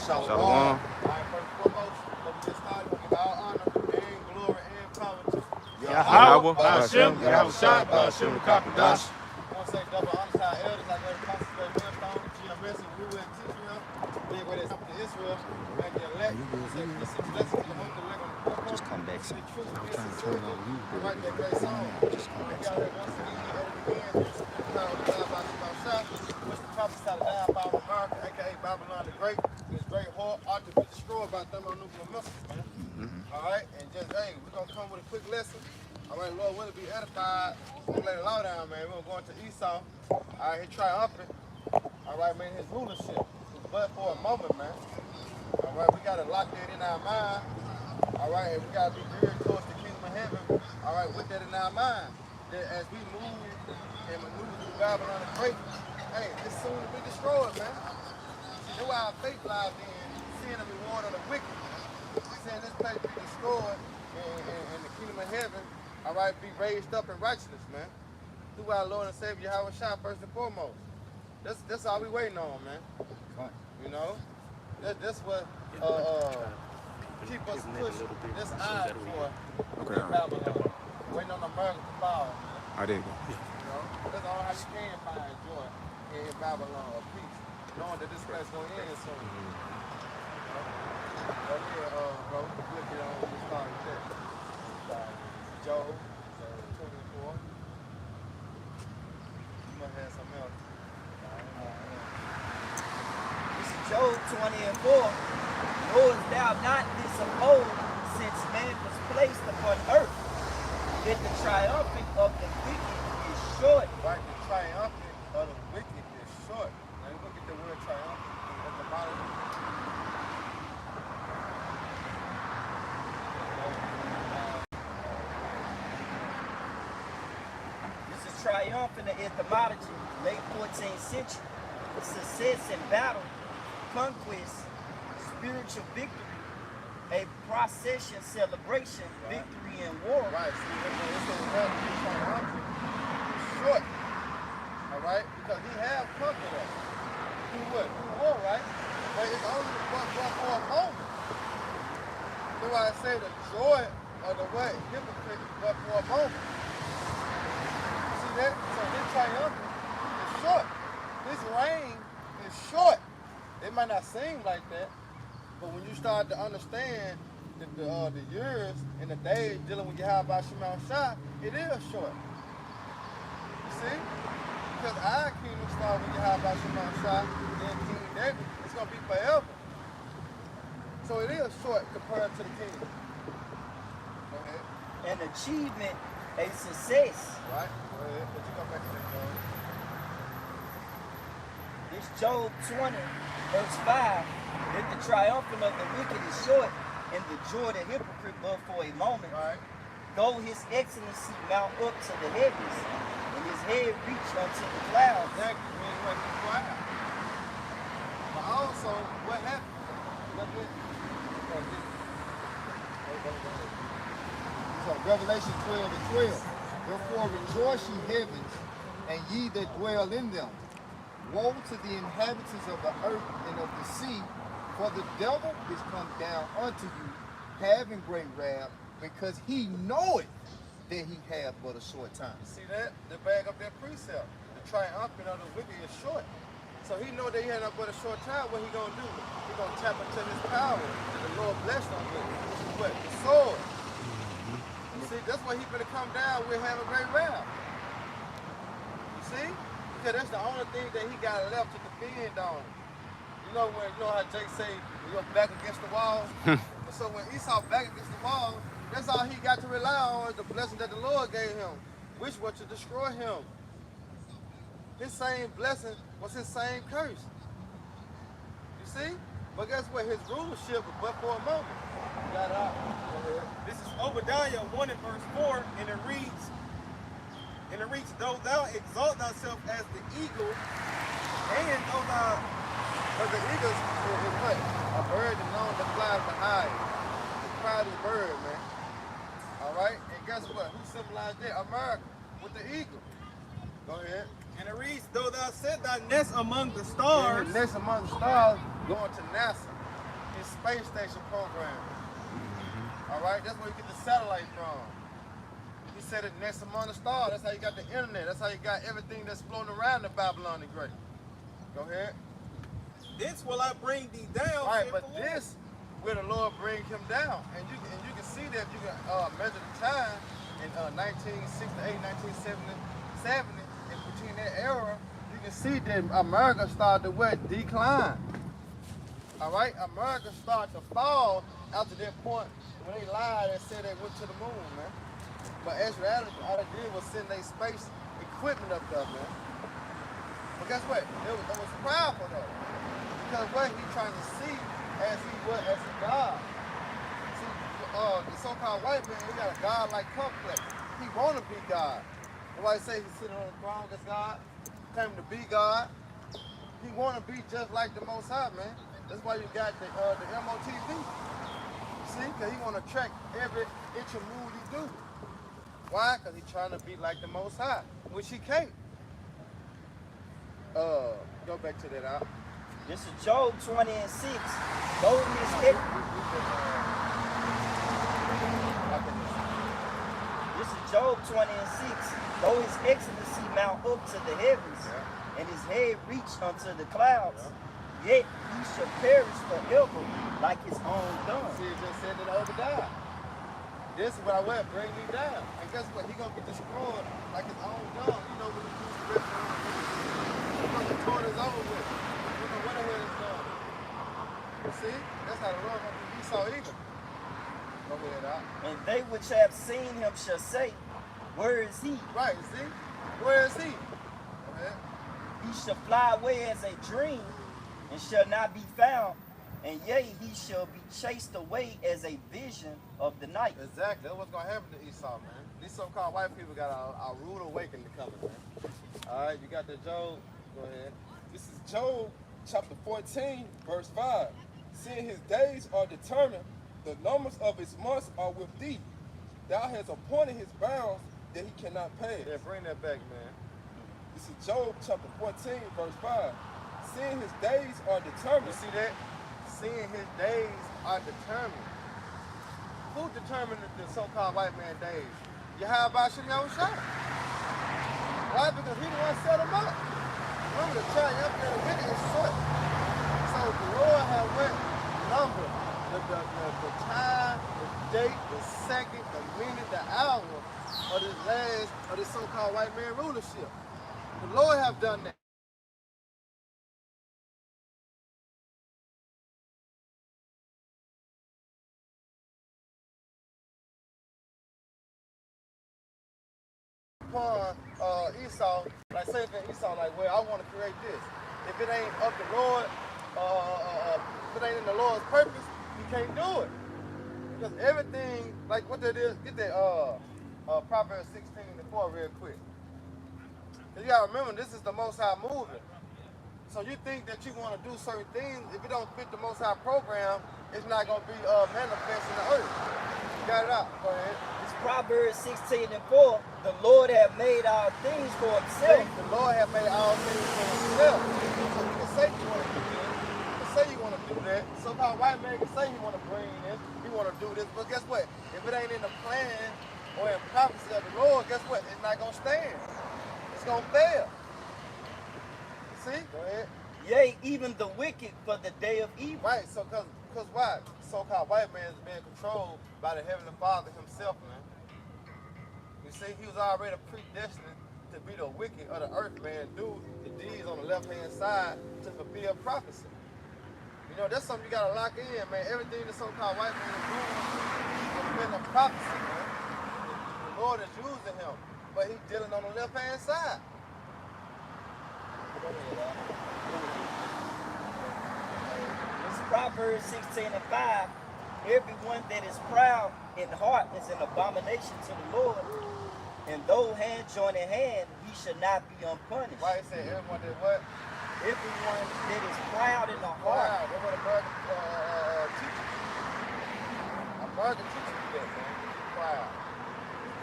Shalom. Shalom. All right, first and foremost, let me get started. We give all honor and glory and power to Yahweh, Ba'ashem, Yahushua, Ba'ashem, Kakadash. I want to say double honor to our elders, like Elder Constable Millstone, GMS, and Rue and Israel. Big way they come to Israel. Make the elect. Say peace and blessings to the one that live on the foremost. Just come back some. The truth I'm is trying to turn on you. I write that great song. Just come back Y'all some. heard once again, at the beginning, this is the power of God by the shot, which the prophets out of downfall of America, aka Babylon the Great. This great whore ought to be destroyed by thermonuclear missiles, man. All right, and just, hey, we're going to come with a quick lesson. All right, Lord, will it be edified? We're going to lay the law down, man. We're going to go into Esau. All right, he triumphant. All right, man, his rulership was but for a moment, man. All right, we got to lock that in our mind. All right, and we got to be geared towards the kingdom of heaven. All right, with that in our mind, that as we move and maneuver through Babylon the Great, hey, it's soon to be destroyed, man. See, that's why our faith lies in seeing the reward of the wicked. Saying this place be destroyed and the kingdom of heaven, all right, be raised up in righteousness, man. Through our Lord and Savior Yahushua first and foremost. That's all we waiting on, man. You know, that's what keep us pushing this eye for Babylon. Waiting on America to fall. I did. You know, that's all how you can find joy in Babylon or peace, knowing that this place gonna end soon. Oh yeah, bro, we can flip it on when we start with that. Joe, 24. You might have something else. This is Job 20 and 4. Knowest thou not this of old, since man was placed upon earth, that the triumphant of the wicked is short. Right, the triumphant of the wicked is short. Now you look at the word triumphant at the bottom. Triumphant etymology, late 14th century, success in battle, conquest, spiritual victory, a procession celebration, right. Victory in war. Right, see, it's triumphant is short, all right, because he have conquered us. Through what? Through war, right? But it's only for a moment. That's why I say the joy of the what? Hypocrite is but for a moment. That, so this triumphant is short. This reign is short. It might not seem like that, but when you start to understand the years and the days dealing with Yahweh Shema Shah, it is short. You see? Because our kingdom started with Yahweh Shema Shah, then King David, it's going to be forever. So it is short compared to the kingdom. Go ahead. An achievement, a success. Right? Go ahead. But you come back to that, Job. This Job 20, verse 5, that the triumphant of the wicked is short, and the joy of the hypocrite but for a moment. Right. Though his excellency mount up to the heavens, and his head reach unto the clouds. Exactly, man, you want to be quiet. But also, what happened? So Revelation 12 and 12. Therefore rejoice ye heavens, and ye that dwell in them. Woe to the inhabitants of the earth and of the sea, for the devil is come down unto you, having great wrath, because he knoweth that he hath but a short time. See that? The bag of that precept. The triumphant of the wicked is short. So he know that he had but a short time. What he gonna do? He gonna tap into his power that the Lord blessed him with. Which is what? The sword. You see, that's why he finna come down with having great wrath. You see? Because that's the only thing that he got left to defend on. You know how Jake say you're back against the wall? So when Esau back against the wall, that's all he got to rely on is the blessing that the Lord gave him, which was to destroy him. His same blessing was his same curse. You see? But guess what? His rulership was but for a moment. Got out. This is Obadiah 1 and verse 4, and it reads, though thou exalt thyself as the eagle, and though thou... But the eagle is what? A bird that known that flies the high. The proudest bird, man. All right? And guess what? Who symbolized that? America with the eagle. Go ahead. And it reads, though thou set thy nest among the stars. And the nest among the stars going to NASA. is space station programming. All right, that's where you get the satellite from. He said it next among the stars. That's how you got the internet. That's how you got everything that's floating around the Babylon the Great. Go ahead. This will I bring thee down. Right, but this where the Lord bring him down, and you can see that you can measure the time in 1968, 1970, and between that era, you can see that America started to what? Decline. All right, America started to fall after that point when they lied and said they went to the moon, man. But as reality, all they did was send their space equipment up there, man. But guess what? It was powerful though, because what he trying to see as he God. See, the so-called white man, he got a God-like complex. He want to be God. Nobody say he's sitting on the throne as God, claiming to be God. He want to be just like the Most High, man. That's why you got the MOTV. See, because he want to track every inch of move you do. Why? Because he's trying to be like the Most High, which he can't. Go back to that out. This is Job 20 and 6. Though his This is Job 20 and 6. Though his excellency mount up to the heavens, and his head reach unto the clouds, yet he shall perish forever like his own dung. See, it just said that Obadiah. This is what I went, bring me down. And guess what? He gonna get destroyed like his own dung. You know when he used the rest of the gonna get torn his own with. You know what the hell is done. You see? That's how the Lord gonna do Esau even. Go ahead, out. And they which have seen him shall say, where is he? Right, see? Where is he? Go ahead. He shall fly away as a dream, and shall not be found. And yea, he shall be chased away as a vision of the night. Exactly. That's what's gonna happen to Esau, man. These so-called white people got a rude awakening coming, man. All right, you got the Job. Go ahead. This is Job chapter 14, verse 5. Seeing his days are determined, the numbers of his months are with thee. Thou hast appointed his bounds that he cannot pass. Yeah, bring that back, man. This is Job chapter 14, verse 5. Seeing his days are determined. You see that? Seeing his days are determined. Who determined the so-called white man days? Yahweh Shah. Why? Because he the one set them up. Remember, the triumph and the wicked is short. So the Lord had went number, the time, the date, the second, the minute, the hour of this so-called white man rulership. The Lord have done that. Upon Esau, like say for Esau, like, well, I want to create this. If it ain't of the Lord, if it ain't in the Lord's purpose, he can't do it. Because everything, like what that is, get that Proverbs 16:4 real quick. Cause you gotta remember, this is the Most High moving. So you think that you want to do certain things, if it don't fit the Most High program, it's not gonna be manifest in the earth. You got it out. Go ahead. Proverbs 16 and 4, the Lord hath made all things for himself. The Lord hath made all things for himself. So you can say you want to do this. You can say you want to do that. So-called white man can say he want to bring this, he want to do this. But guess what? If it ain't in the plan or in prophecy of the Lord, guess what? It's not going to stand. It's going to fail. See? Go ahead. Yea, even the wicked for the day of evil. Right. So because why? So-called white man is being controlled by the Heavenly Father himself, man. You see, he was already predestined to be the wicked of the earth, man, do the deeds on the left-hand side to fulfill prophecy. You know, that's something you got to lock in, man. Everything the so-called white man is doing is fulfilling prophecy, man. The Lord is using him, but he's dealing on the left-hand side. It's Proverbs 16 and 5. Everyone that is proud in heart is an abomination to the Lord. And though hand join in hand, he should not be unpunished. Why he said everyone that what? Everyone that is proud in the heart. Wow, that's what American teaches. American teaches you that, man. Proud.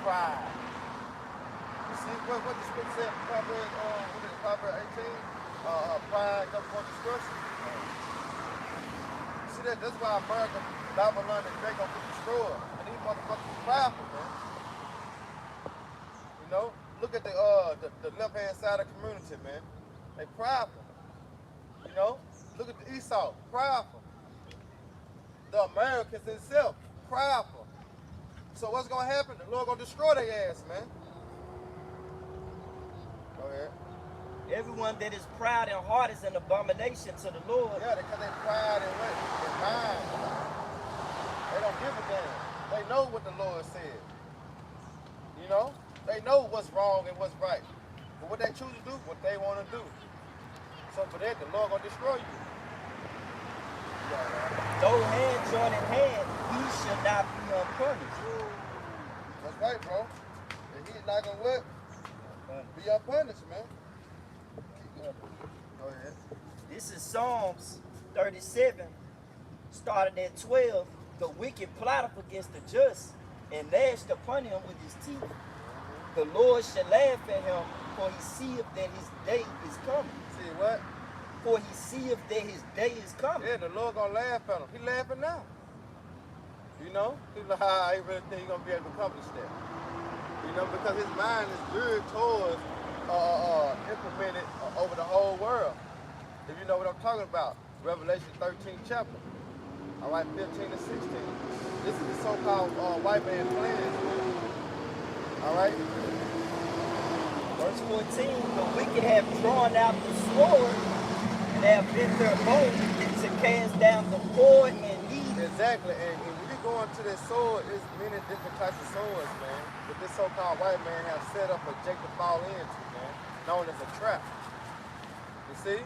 Pride. You see what the scripture said in Proverbs 18? Pride comes from destruction. See, that. That's why America, Babylon, and they gonna be destroyed. And these motherfuckers is prideful, man. You know, look at the left hand side of the community, man. They prideful. You know, look at the Esau, prideful. The Americans themselves, prideful. So what's gonna happen? The Lord gonna destroy their ass, man. Go ahead. Everyone that is proud in heart is an abomination to the Lord. Yeah, because they pride in what? In mind. They don't give a damn. They know what the Lord said. You know? They know what's wrong and what's right. But what they choose to do, what they want to do. So for that, the Lord gonna destroy you. Though hand join in hand, he shall not be unpunished. That's right, bro. And he's not gonna what? Be unpunished, man. Keep going. Go ahead. This is Psalms 37, starting at 12. The wicked plotteth against the just, and gnashed upon him with his teeth. The Lord shall laugh at him, for he seeth that his day is coming. See what? For he seeth that his day is coming. Yeah, the Lord gonna laugh at him. He laughing now. You know? He's like, I really think he's gonna be able to accomplish that. You know, because his mind is geared towards implemented over the whole world. If you know what I'm talking about, Revelation 13 chapter. All right, 15 and 16. This is the so-called white man plan. All right? Verse 14, the wicked have drawn out the sword and have bent their bow to cast down the poor and needy. Exactly, and when you go into this sword, there's many different types of swords, man. That this so-called white man have set up a Jake to fall into, man, known as a trap. You see?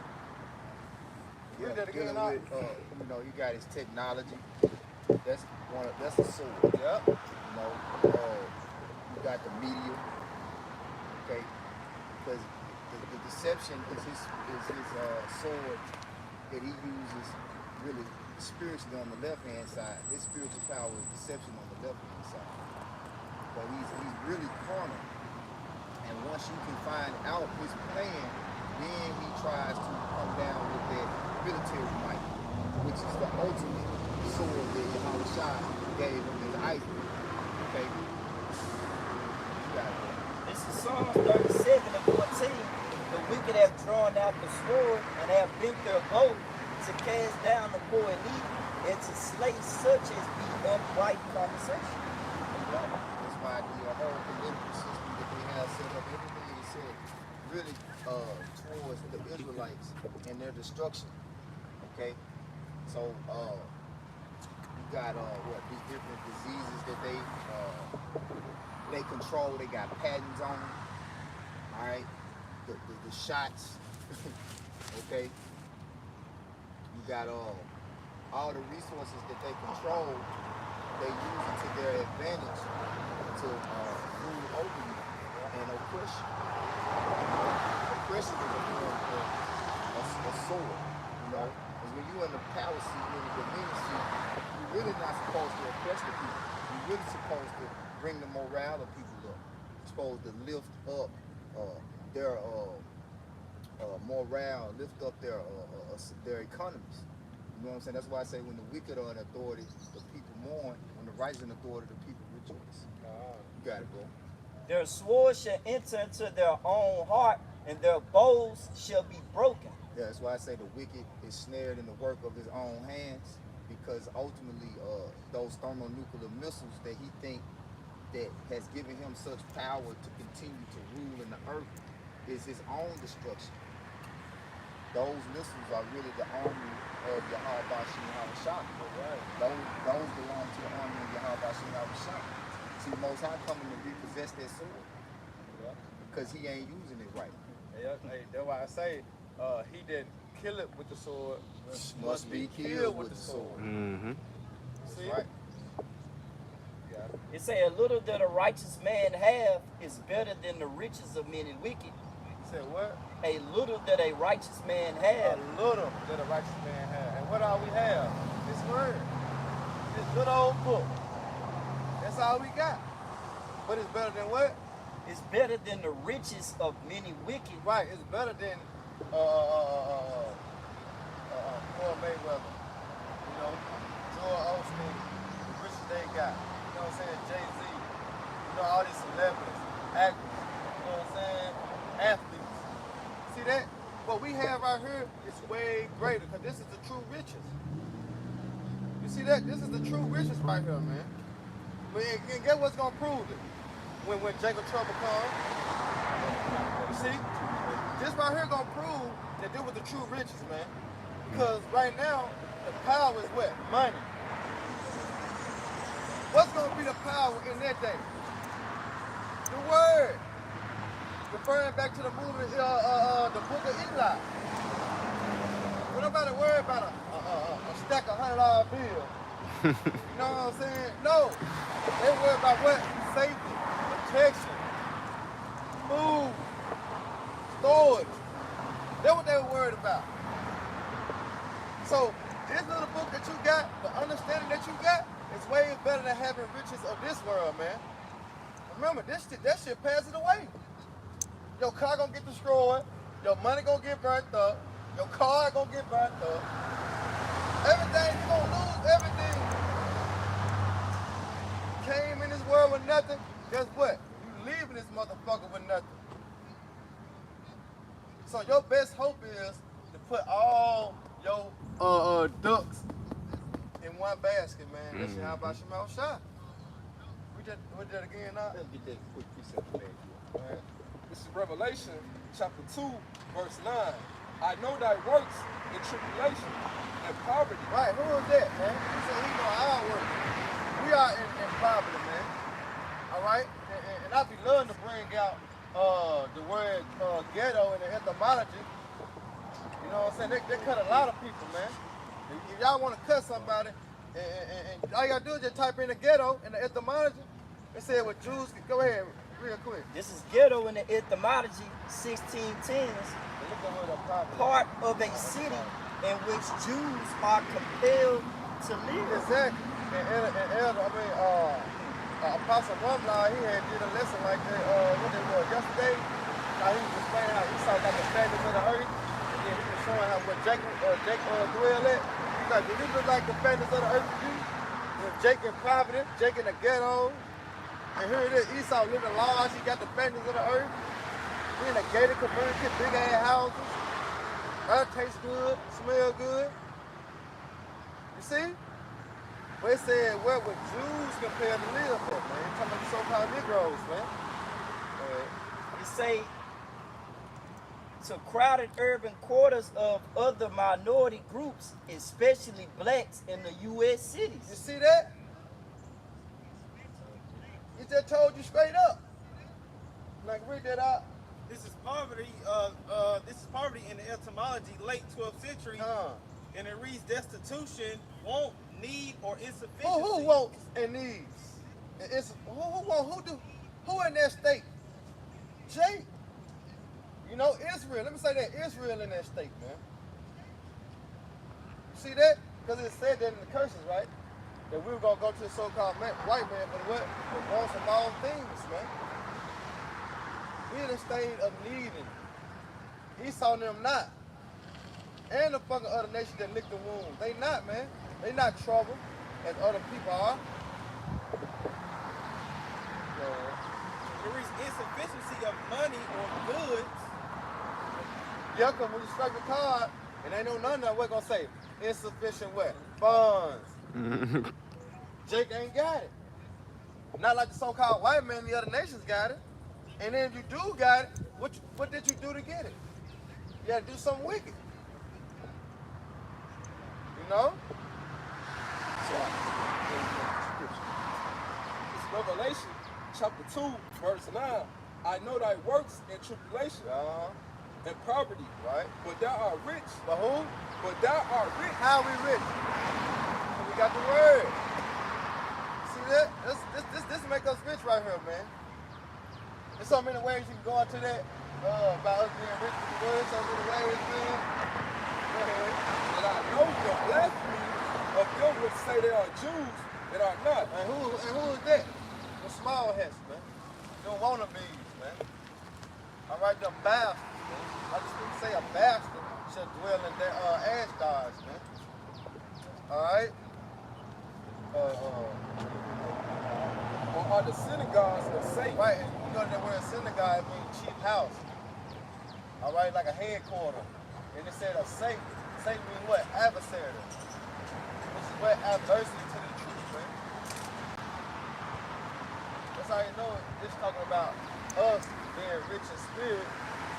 Yeah, Read that again, dealing Doc. with, you know, you got his technology. That's that's a sword. Yep. You know, you got the media. Okay, because the deception is his sword that he uses really spiritually on the left hand side. His spiritual power is deception on the left hand side. But he's really carnal. And once you can find out his plan, then he tries to come down with that military might, which is the ultimate sword that Yahweh gave him as Isaac. Okay? You got it. This is Psalms 37 and 14. The wicked have drawn out the sword and have bent their bow to cast down the poor and needy and to slay such as be upright conversation. That's why the whole political system that they have set up, everything is said really towards the Israelites and their destruction. Okay? So you got these different diseases that they control, they got patents on them. Alright? The shots. Okay? You got all the resources that they control, they use it to their advantage to rule over you and oppress you. Oppression is a sword, you know. Because when you're in the power seat, when you're in the dominion seat, you're really not supposed to oppress the people. You're really supposed to bring the morale of people up. You're supposed to lift up their morale, lift up their economies. You know what I'm saying? That's why I say when the wicked are in authority, the people mourn. When the righteous in authority, the people rejoice. You got it, bro. Their sword shall enter into their own heart, and their bows shall be broken. Yeah, that's why I say the wicked is snared in the work of his own hands, because ultimately those thermonuclear missiles that he think that has given him such power to continue to rule in the earth is his own destruction. Those missiles are really the army of Yahweh Shah. Right. Those belong to the army of Yahweh Shah. See, the Most High coming to repossess that sword. Yeah. Because he ain't using it right. Hey, that's why I say he didn't kill it with the sword. Must be killed with the sword. Mm-hmm. See? Right. Yeah. It say a little that a righteous man have is better than the riches of many wicked. You said what? A little that a righteous man A have little that a righteous man has. And what all we have? This word. This good old book. That's all we got. But it's better than what? is better than the riches of many wicked. Right, it's better than Floyd Mayweather. You know, way greater, because this is the true riches. You see that? This is the true riches right here, man. But and get what's gonna prove it? When Jacob trouble comes. You see? This right here gonna prove that this was the true riches, man. Because right now, the power is what? Money. What's gonna be the power in that day? The word. Referring back to the movie, the book of Eli. When nobody worry about a stack of $100 bills. You know what I'm saying? No. They worry about what? Safety, protection, food, storage. That's what they were worried about. So this little book that you got, the understanding that you got, is way better than having riches of this world, man. Remember, that shit passes away. Your car gonna get destroyed. Your money gonna get burnt up. Your car gonna get burnt up. Everything, you gonna lose everything. Came in this world with nothing. Guess what? You leaving this motherfucker with nothing. So your best hope is to put all your ducks in one basket, man. That's how about your mouth shot. We did that again now. Let's get that quick precept back. Right. This is Revelation chapter 2, verse 9. I know thy works in tribulation and poverty. Right, who is that, man? He said he know our work. We are in poverty, man. All right? And I be loving to bring out the word ghetto in the etymology. You know what I'm saying? They cut a lot of people, man. If y'all want to cut somebody, and all you gotta do is just type in the ghetto in the etymology. It said what Jews could go ahead real quick. This is ghetto in the etymology 1610s, Look at where the poverty. part of a city in which Jews are compelled to live. Exactly. Apostle Rumlar, he had did a lesson like that, what it was, yesterday. How he was explaining how Esau got the fatness of the earth, and then he was showing how where Jacob dwell at. He's like, did he look like the fatness of the earth to you? With Jake in poverty, Jake in the ghetto, and here it is, Esau living large, he got the fatness of the earth. We in a gated community, big ass houses. That tastes good, smell good. You see? But it said, where would Jews compare to live at, man? You're talking about the so-called Negroes, man. It say to crowded urban quarters of other minority groups, especially blacks in the U.S. You cities. see that? He just told you straight up. Like, read that out. This is poverty. This is poverty in the etymology, late 12th century, and it reads destitution, want, need, or insufficiency. Who wants and needs? Who in that state? Jake. You know, Israel. Let me say that, Israel in that state, man. You see that? Because it said that in the curses, right? That we were going to go to the so-called white man for what? For wants of all things, man. We in a state of needing. Esau and them not. And the fucking other nations that lick the wound. They not, man. They not trouble as other people are. It reads insufficiency of money or goods. Yeah, because when you strike the card, and they know none of that, what gonna say? Insufficient what? Funds. Jake ain't got it. Not like the so-called white man, the other nations got it. And then if you do got it, what did you do to get it? You had to do something wicked. You know? It's Revelation chapter 2, verse 9. I know thy works in tribulation and poverty, Right. but thou art rich. But who? But thou art rich. How we rich? 'Cause we got the word. See that? This make us rich right here, man. There's so many ways you can go into that about us being rich with the word. So many ways, man. Go ahead. And I know the blasphemy of them which say they are Jews that are not. And who is that? The small hats, man. Them wannabes, man. All right, them bastards, man. I just didn't say a bastard should dwell in their Ashdod's, man. All right. Or are the synagogues of Satan. Right, and you know that word synagogue means chief house. All right, like a headquarter. And it said of Satan. Satan means what? Adversary. Which is what? Adversity to the truth, man. That's how you know it's talking about us being rich in spirit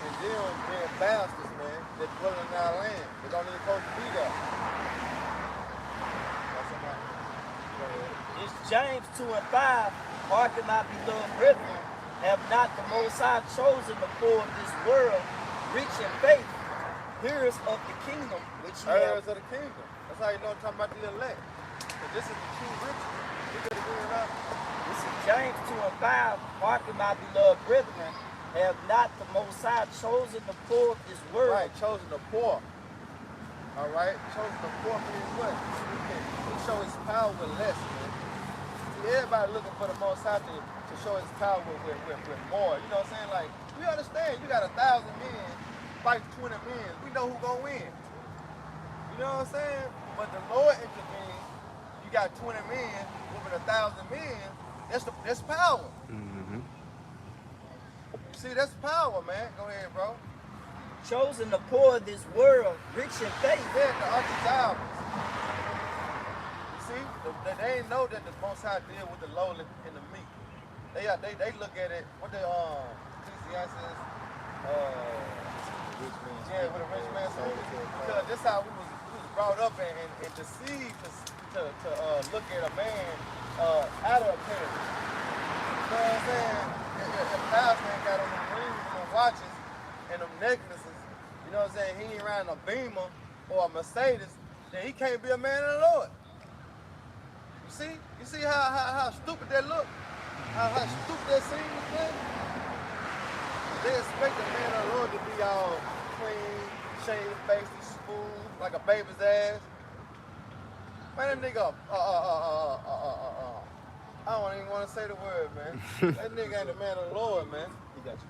and them being bastards, man, that dwell in our land. They don't even supposed to be there. That's somebody. Go ahead. It's James 2 and 5. Hearken, my beloved brethren, have not the Most High chosen the poor of this world, rich in faith, hearers of the kingdom, which ye Heirs have. of the kingdom. That's how you know I'm talking about the elect. Because this is the true riches. You better get it out. This is James 2 and 5. Hearken, my beloved brethren, have not the Most High chosen the poor of this world. Right, chosen the poor. All right, chosen the poor means what? He show his power with less, man. See, everybody looking for the Most High to show his power with more. You know what I'm saying? Like, we understand you got 1,000 men fight 20 men. We know who gonna win. You know what I'm saying? But the Lord intervened. You got 20 men whooping 1,000 men. That's power. Mm-hmm. See, that's power, man. Go ahead, bro. Chosen the poor of this world, rich in faith. Yeah, the undesirables. You see, they ain't know that the Most High deal with the lowly and the meek. They look at it. What they Ecclesiastes. Yeah, with a rich man's soul. Because this how we was brought up and deceived to look at a man out of appearance. You know what I'm saying? If pastor ain't got on them rings and them watches and them necklaces, you know what I'm saying? He ain't riding a Beamer or a Mercedes, then he can't be a man of the Lord. You see how stupid that look? How stupid that seems, man? They expect a man of the Lord to be all clean, shaved face, smooth, like a baby's ass. Man, that nigga, I don't even want to say the word, man. That nigga ain't the man of the Lord, man. He got you.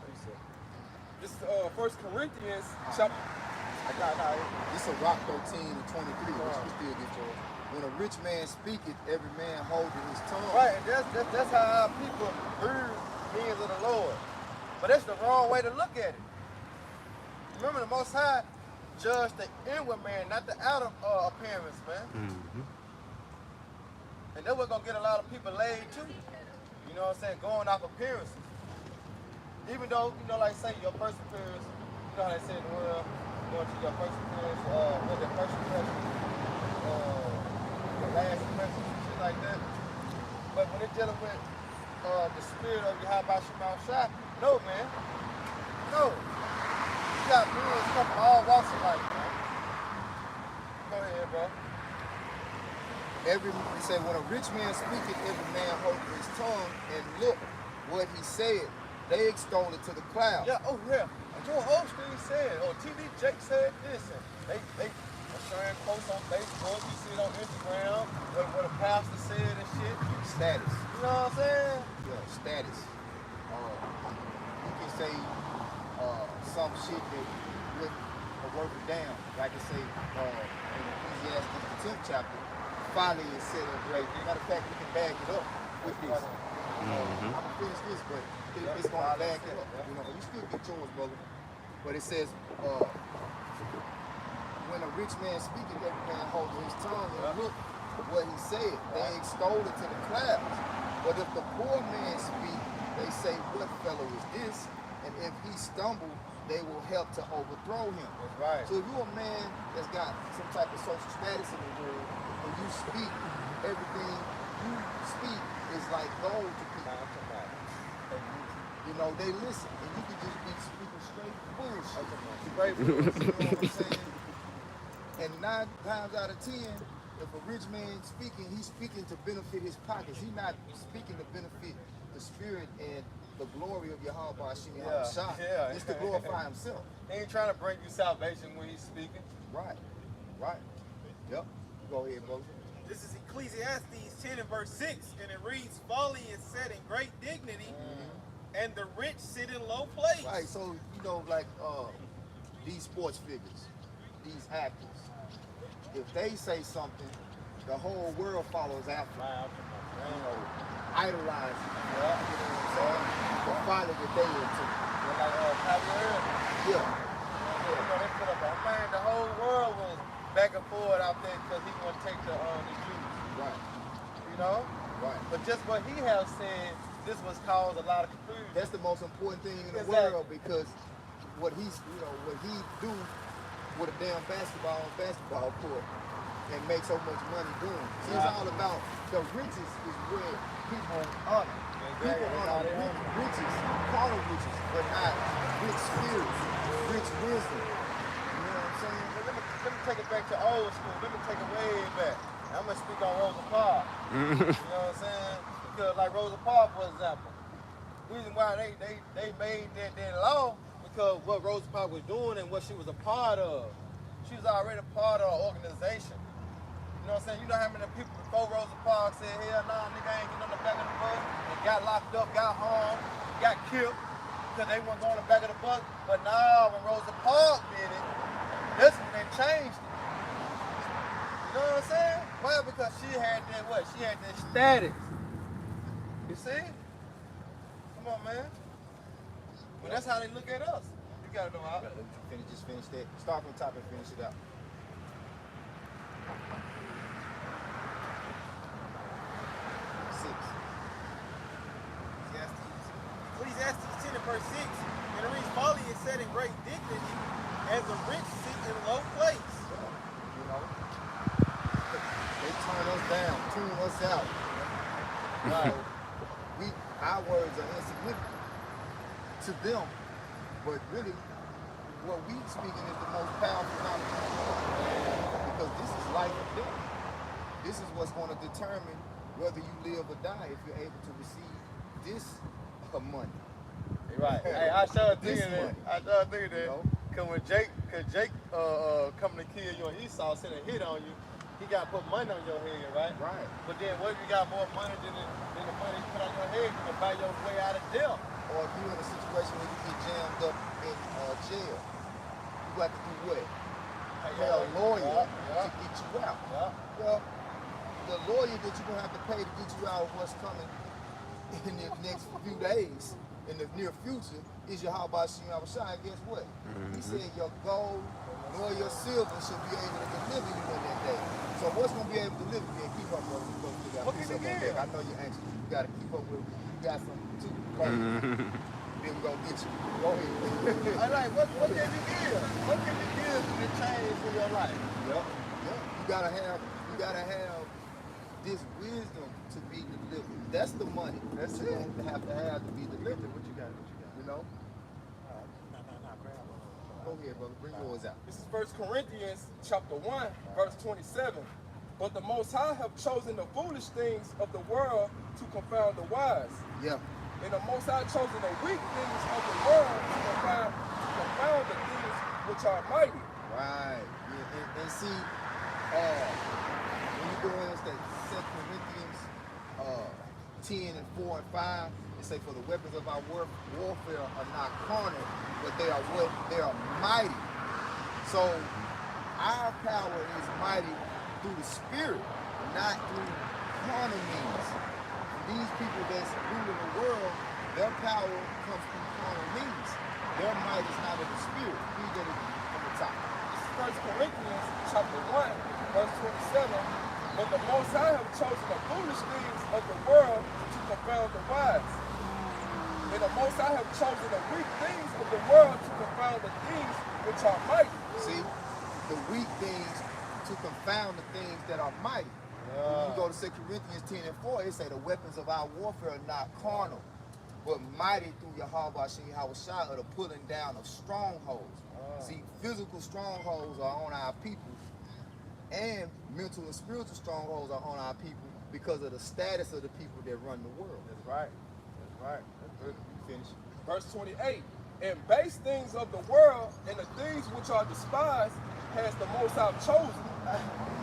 This is 1 Corinthians chapter. I got it. This is Rock 13 and 23, which you still get yours. When a rich man speaketh, every man holding his tongue. Right, and that's how our people heard men of the Lord. But that's the wrong way to look at it. Remember, the Most High judged the inward man, not the outer appearance, man. Mm-hmm. And that was gonna get a lot of people laid too. You know what I'm saying? Going off appearances. Even though, you know, like say your first appearance, you know how they say in the world, going to your first appearance, what the first impression, the last impression, shit like that. But when it's dealing with the spirit of your how about Shema Shai, no, man. No. You got men come from all walks of life, man. Go ahead, bro. He said, when a rich man speaketh, every man holding his tongue, and look what he said, they extol it to the clouds. Yeah, oh yeah. Joe Osteen said, or TD Jake said this, and they are sharing quotes on Facebook, you see it on Instagram, what a pastor said and shit. Status. You know what I'm saying? Yeah, status. You can say some shit that wouldn't work it down. Like I say, in Ecclesiastes, the 10th chapter, folly is set up great. Matter of fact, we can back it up with this. I'm gonna finish this, but it's gonna back it up. You know, you still get yours, brother. But it says, when a rich man speaketh, every man holding his tongue, and look what he said. They extol it to the clouds. But if the poor man speak, they say, what fellow is this? And if he stumble, they will help to overthrow him. That's right. So if you're a man that's got some type of social status in the world, when you speak, everything you speak is like gold to people. You know, they listen, and you can just be speaking straight bullshit. Great. You know what I'm saying? And 9 times out of 10, if a rich man speaking, he's speaking to benefit his pockets. He's not speaking to benefit the spirit and the glory of Yahweh Hashem Shah. Yeah. It's to glorify himself. He ain't trying to bring you salvation when he's speaking. Right. Yep. Go ahead, bro. This is Ecclesiastes 10 and verse 6, and it reads, folly is set in great dignity, and the rich sit in low place. Right, so, you know, like these sports figures, these actors, if they say something, the whole world follows after them. You know, idolize it. You know what I'm saying? The folly that they into. Like Javier. Yeah. You know, they put up a man, the whole world was back and forth out there because he want to take the Jews. Right. You know? Right. But just what he has said, this was caused a lot of confusion. That's the most important thing in the Exactly. world, because what he's, what he do with a damn basketball court and make so much money doing. See, it's all about the riches is where people honor. People honor riches, carnal riches, but not rich spirits, rich wisdom. You know what I'm saying? But let me take it back to old school. Let me take it way back. I'm gonna speak on Rosa Parks. You know what I'm saying? Because like Rosa Parks, for example, reason why they made that law because what Rosa Parks was doing and what she was a part of. She was already a part of an organization. You know what I'm saying? You know how many people before Rosa Parks said, hell nah, nigga, I ain't getting on the back of the bus, and got locked up, got harmed, got killed because they weren't going on the back of the bus. But now when Rosa Parks did it, this when they changed it. You know what I'm saying? Well, because she had that what? She had that status. You see? Come on, man. But that's how they look at us. You gotta know how. Just finish that. Start from the top and finish it out. Ecclesiastes 10 and verse 6, and it reads, folly is set in great dignity, and the rich sit in low place. You know, they turn us down, tune us out. Right. Our words are insignificant to them, but really, what we speaking is the most powerful knowledge in the world. Because this is life or death. This is what's going to determine whether you live or die if you're able to receive this money. Right. Hey, I sure This think that. money. I sure think that. You know? Cause when Jake coming to kill you and Esau sent a hit on you, he got to put money on your head, right? Right. But then what if you got more money than the money you put on your head? You can buy your way out of death. Or if you're in a situation where you get jammed up in jail, you got to do what? Pay a lawyer to get you out. Yeah. Well, the lawyer that you're going to have to pay to get you out of what's coming in the next few days, in the near future, is your Habashim Abashai. Guess what? He said your gold nor your silver should be able to deliver you in that day. So what's going to be able to deliver you? And keep up, brother. What can you give? I know you're anxious. You got to keep up with it. You got something too. Then we're going to get you. Go ahead. I like, what can you give? What can you give to change in your life? Yep. You gotta have this wisdom to be delivered. That's the money. That's it. You have to be delivered. What you got? You know? Go ahead, brother. Bring yours out. This is 1 Corinthians chapter 1, verse 27. But the Most High have chosen the foolish things of the world to confound the wise. Yeah. And the Most High chosen the weak things of the world to confound the things which are mighty. Right. Yeah. And see, when you go in, it's that 2 Corinthians 10 and 4 and 5, it say, for the weapons of our warfare are not carnal, but they are what? They are mighty. So our power is mighty through the spirit, not through carnal means. These people that's ruling the world, their power comes from carnal means. Their might is not of the spirit. Read that from the top. This is 1 Corinthians chapter 1, verse 27. But the Most High have chosen the foolish things of the world to confound the wise. And the Most High have chosen the weak things of the world to confound the things which are mighty. See, the weak things to confound the things that are mighty. When you go to 2 Corinthians 10 and 4, it say the weapons of our warfare are not carnal, but mighty through Yahweh Shai of the pulling down of strongholds. See, physical strongholds are on our people, and mental and spiritual strongholds are on our people because of the status of the people that run the world. That's right. That's right. That's good. Finish. Verse 28. And base things of the world and the things which are despised has the Most High chosen.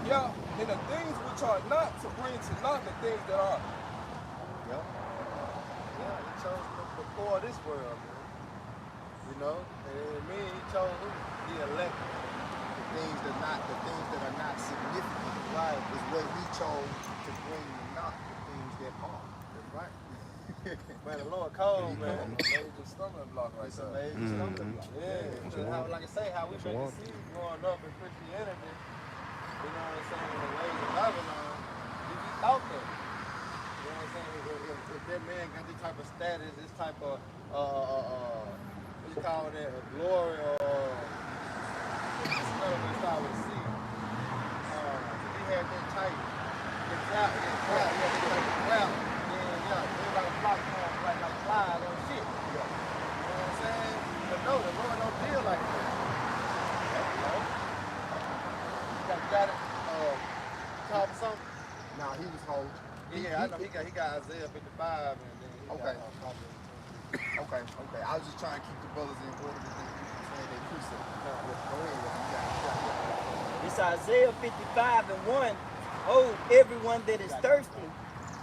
Yeah, and the things which are not to bring to naught the things that are. Yep. Yeah, he chose the poor of this world, man. You know? And it means he chose who? The elect. The things that are not significant, right, is what he chose to bring not the things that are. That's right. Man, the Lord cold, man. Major stumbling block right It's a there. major stumbling block. Yeah, because like I say, how we've been deceived growing up in Christianity, You know what I'm saying? The ways of Babylon, you be out there. You know what I'm saying? If that man got this type of status, this type of what you call that, a glory or whatever start with C. If he had that type, the clout, then everybody flock to him like flies on shit. You know what I'm saying? But no, the Lord don't deal like that. You got it? Call for something? Now he was whole. Yeah, I know he got Isaiah 55 and then he Okay. got Okay. I was just trying to keep the brothers in order that they their precept. Go ahead, you got it. It's Isaiah 55 and 1. Oh, everyone that is thirsty,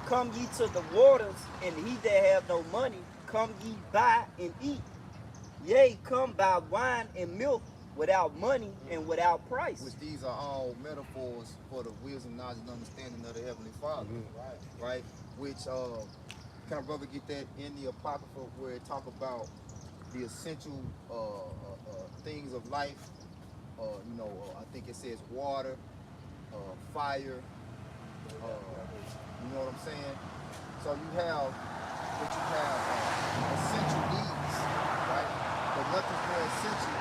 come ye to the waters, and he that have no money, come ye buy and eat. Yea, come buy wine and milk without money and without price. Which these are all metaphors for the wisdom, knowledge, and understanding of the Heavenly Father. Right? Which can a brother get that in the Apocrypha where it talk about the essential things of life? I think it says water, fire, you know what I'm saying? So you have essential needs, right? But nothing's more essential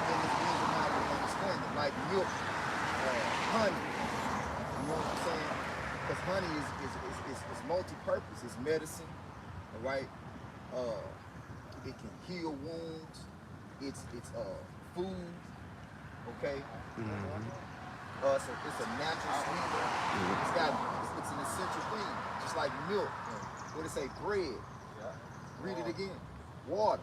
than this wisdom, knowledge, and understanding, like milk, honey. You know what I'm saying? Because honey is multi-purpose. It's medicine, all right? It can heal wounds. It's food, okay? It's a natural sweetener. It's an essential thing, just like milk. What it say? Bread. Read it again. Water.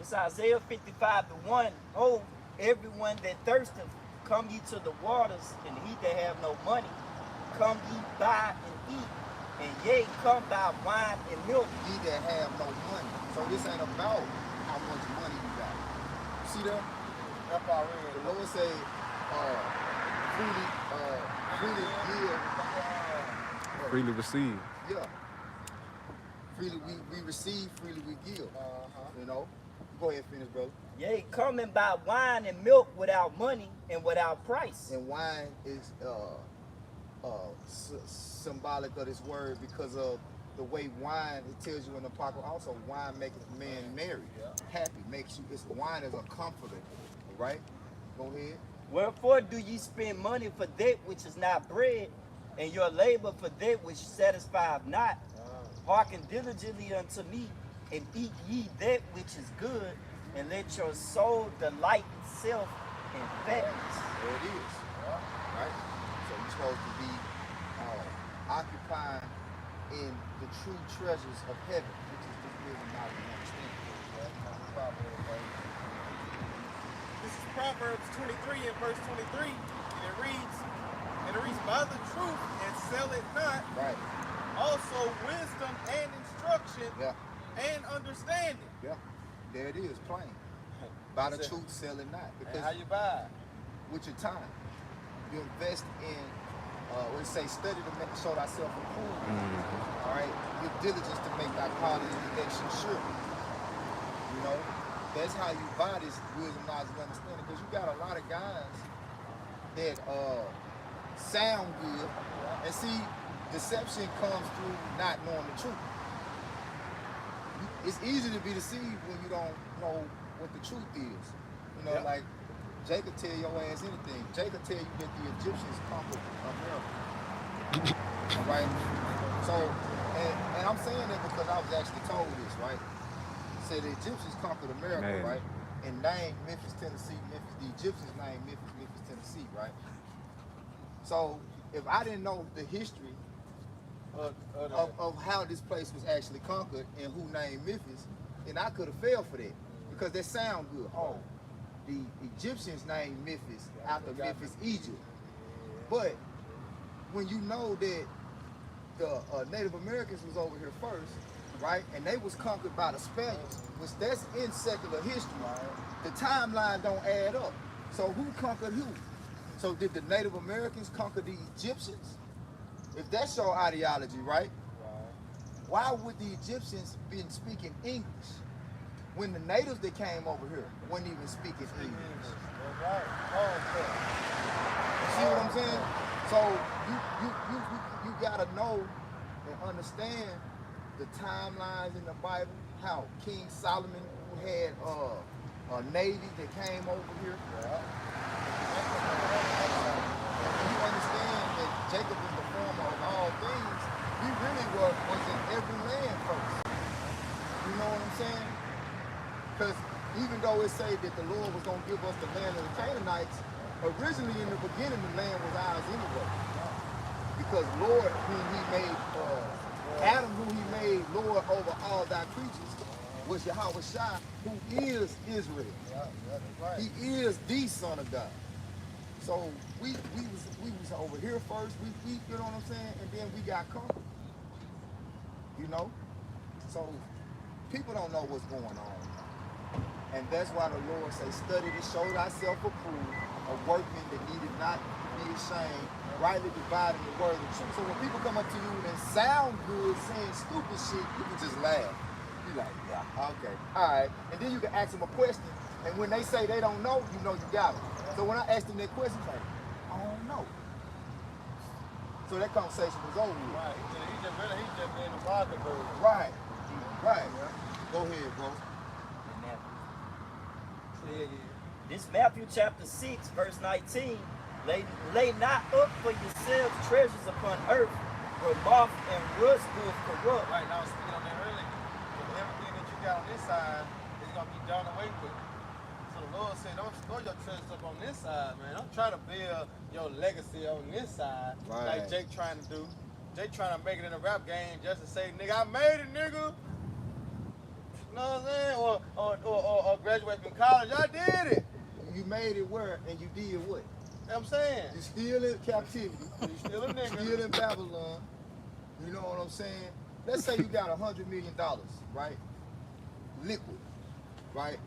It's Isaiah 55 and 1. Oh, everyone that thirsteth, come ye to the waters, and he that have no money, come ye buy and eat. And yea, come buy wine and milk. Ye that have no money. So this ain't about how much money you got. See that? That's already. The Lord say, freely give. Freely receive. Yeah. Freely we receive, freely we give. You know? Go ahead, finish, brother. Yea, come and buy wine and milk without money and without price. And wine is symbolic of this word because of the way wine, it tells you in the Apocrypha, also wine makes a man merry, happy, wine is a comforter, right? Go ahead. Wherefore do ye spend money for that which is not bread, and your labor for that which satisfieth not? Hearken diligently unto me, and eat ye that which is good, and let your soul delight itself in fatness. There it is, right? So you're supposed to be occupying in the true treasures of heaven, which is the wisdom, knowledge, and understanding. This is Proverbs 23 and verse 23, and it reads, buy the truth and sell it not. Right. Also wisdom and instruction and understanding. Yeah. There it is, plain. Buy the truth, sell it not. Because And how you buy it? with your time, you invest in, what it say, study to show thyself approved. All right? Your diligence to make thy calling and election sure. You know? That's how you buy this wisdom, knowledge, and understanding. Because you got a lot of guys that sound good. And see, deception comes through not knowing the truth. It's easy to be deceived when you don't know what the truth is. You know, like Jacob tell your ass anything. Jacob tell you that the Egyptians conquered America. All right? So, and I'm saying that because I was actually told this, right? Said the Egyptians conquered America, right? And named Memphis, Tennessee, the Egyptians named Memphis, Tennessee, right? So, if I didn't know the history of how this place was actually conquered and who named Memphis, then I could have failed for that. Because that sound good. Oh, the Egyptians named Memphis after Memphis, Egypt. But when you know that the Native Americans was over here first, right? And they was conquered by the Spaniards, which that's in secular history. The timeline don't add up. So who conquered who? So did the Native Americans conquer the Egyptians? If that's your ideology, right? Why would the Egyptians been speaking English when the natives that came over here weren't even speaking English? Right. Oh, okay. see what I'm saying? So you gotta know and understand the timelines in the Bible. How King Solomon, who had a navy that came over here. You understand that Jacob is the former of all things. We really was in every land first. You know what I'm saying? Because even though it say that the Lord was going to give us the land of the Canaanites, originally in the beginning the land was ours anyway. Because Lord, whom he made, Adam, who he made Lord over all thy creatures, was Yahweh Shai, who is Israel. Right. He is the Son of God. So we was over here first. We you know what I'm saying, and then we got conquered. You know, so people don't know what's going on, and that's why the Lord say, "Study to show thyself approved, a workman that needed not be ashamed, rightly dividing the word of truth." So when people come up to you and sound good, saying stupid shit, you can just laugh. You like, yeah, okay, all right, and then you can ask them a question, and when they say they don't know, you know you got them. So when I asked them that question, like, I don't know. So that conversation was over with. Right. He just being a bargain bird. Right. Right. Go ahead, bro. This Matthew chapter 6, verse 19. Lay not up for yourselves treasures upon earth, where moth and rust doeth corrupt. Right, now speaking on that earlier, everything that you got on this side is going to be done away with. So the Lord said, don't store your treasures up on this side, man. Don't try to build your legacy on this side, like Jake trying to do. Jake trying to make it in a rap game just to say, nigga, I made it, nigga. You know what I'm saying? Or graduate from college, I did it. You made it where, and you did what? You know what I'm saying? You still in captivity. You still a nigga. Still in Babylon. You know what I'm saying? Let's say you got $100 million, right? Liquid, right?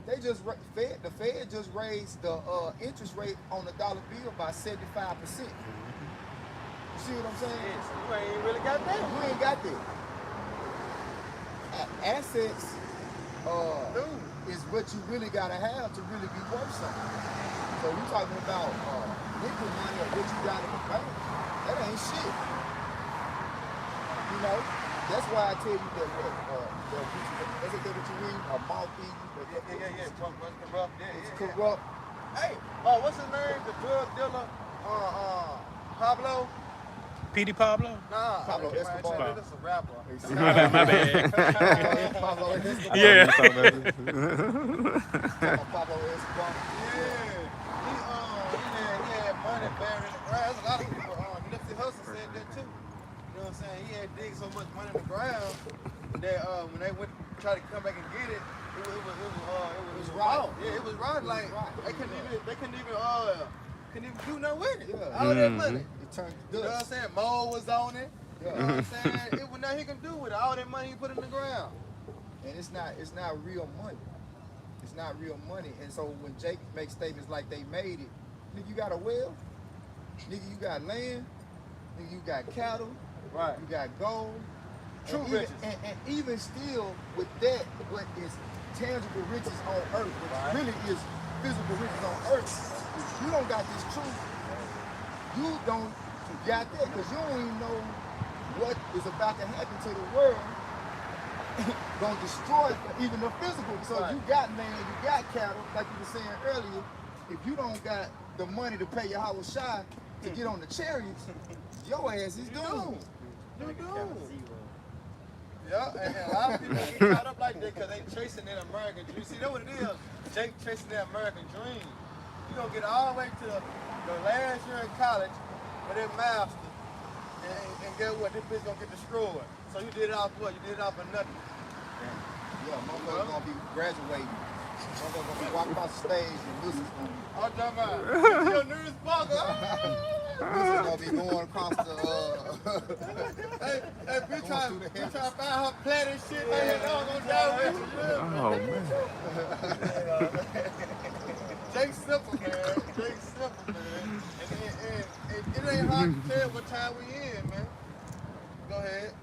They just the Fed just raised the interest rate on the dollar bill by 75%. You see what I'm saying? Yes, you ain't really got that. You ain't got that. Assets is what you really gotta have to really be worth something. So you talking about liquid money or what you got in the bank? That ain't shit. You know, that's why I tell you that that's what you read, a mouth-eating. Yeah. Corrupt. It's corrupt. Hey, what's his name? The drug dealer, Pablo? P.D. Pablo? Nah, Pablo Escobar. That's a rapper. My bad. Pablo Escobar. Yeah. Pablo Escobar. Yeah. He had money buried in the ground. There's a lot of people. Nipsey Hussle said that too. You know what I'm saying? He had digged so much money in the ground that when they went to try to come back and get it, it was raw. Yeah, it was raw. Like they couldn't even do nothing with it. Yeah. All that money. It turned You know what I'm saying? Mo was on it. You know what I'm saying? It was nothing he can do with it. All that money he put in the ground. And it's not real money. It's not real money. And so when Jake makes statements like they made it, nigga, you got a well, nigga, you got land, nigga, you got cattle, Right. you got gold. True and riches. And even still with that, what is tangible riches on earth, which really is physical riches on earth, if you don't got this truth, you don't got that, because you don't even know what is about to happen to the world. Gonna destroy even the physical. So if you got land, you got cattle, like you were saying earlier, if you don't got the money to pay Yahweh Shai to get on the chariots, your ass is doomed. You do. Yeah, and a lot of people get caught up like that because they chasing that American dream. See, that's what it is. Jake chasing that American dream. You gonna get all the way to the last year in college with that master, and guess what? This bitch gonna get destroyed. So you did it off what? You did it off for nothing. Yeah, motherfuckers gonna be graduating. Motherfuckers gonna be walking across the stage and Lucy's gonna be. I'm talking about your news sparkle. Lucy's gonna be going across the Hey, bitch trying to find her plant and shit, man. That dog gonna die with you. Oh, man. Jake simple, man. Jake simple, man. And it ain't hard to tell what time we in, man. Go ahead.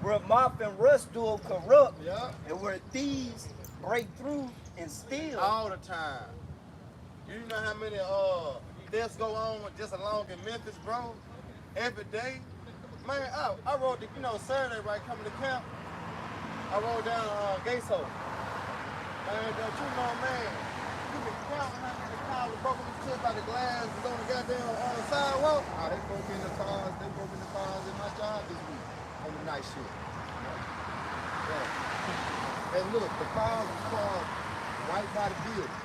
Where moth and rust do corrupt, Yeah. and where thieves break through and steal. All the time. You know how many deaths go on just along in Memphis, bro. Every day. Man, I rode, Saturday, right, coming to camp. I rode down Gateso. Man, don't you know, man, you can count how many cars were broken into by the glass was on the goddamn on the sidewalk. Oh, they broke in the cars. They broke in the cars in my job this week on the night shift. Yeah. And look, the cars was parked right by the building.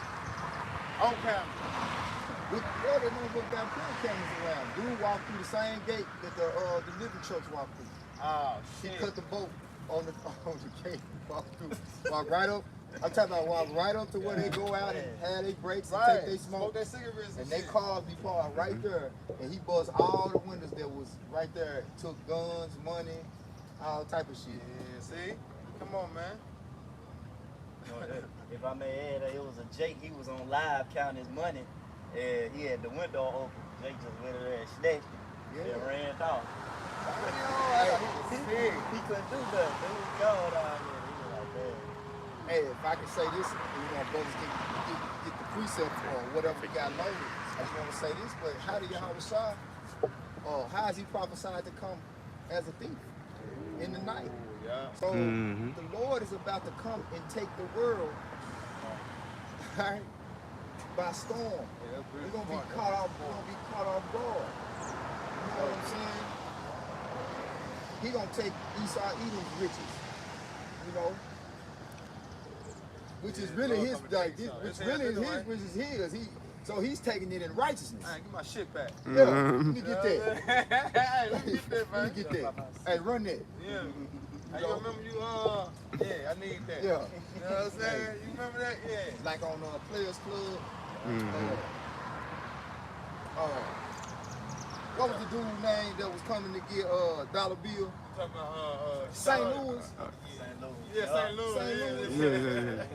On camera. Yeah, they don't got film cameras around. Dude walked through the same gate that the delivery trucks walked through. Oh, He shit. cut the bolt on the gate, walked through, walked right up. I'm talking about walk right up to where they go out and have their breaks and Right. take their smoke. Their cigarettes And they shit. cars be parked right there, and he buzzed all the windows that was right there. Took guns, money, all type of shit. Yeah, see? Come on, man. If I may add, it was a Jake. He was on live counting his money, and he had the window open. Jake just went in there and snatched it. Yeah. And ran off. He He couldn't do nothing. He was gone down there. He was like, man. Hey, if I can say this, brothers get the precept or whatever we got loaded. I just want to say this, but how do Yahweh Shah, how is he prophesied to come as a thief in the night? Yeah. So the Lord is about to come and take the world, right, by storm. Yeah, We're gonna be caught off. We're gonna be caught off guard. You know what I'm saying? He gonna take Esau Edom's riches. You know, which is really his. Like, which really is his, which is his. So he's taking it in righteousness. Hey, get my shit back. Yeah, let me get that. Hey, let me get that, man. Let me get that. Hey, run that. Yeah. Hey, you remember you, yeah, I need that. Yeah. You know what I'm saying? You remember that? Yeah. Like on Players Club. What was the dude's name that was coming to get dollar bill? Talking about, St. Louis. Yeah, St. Louis.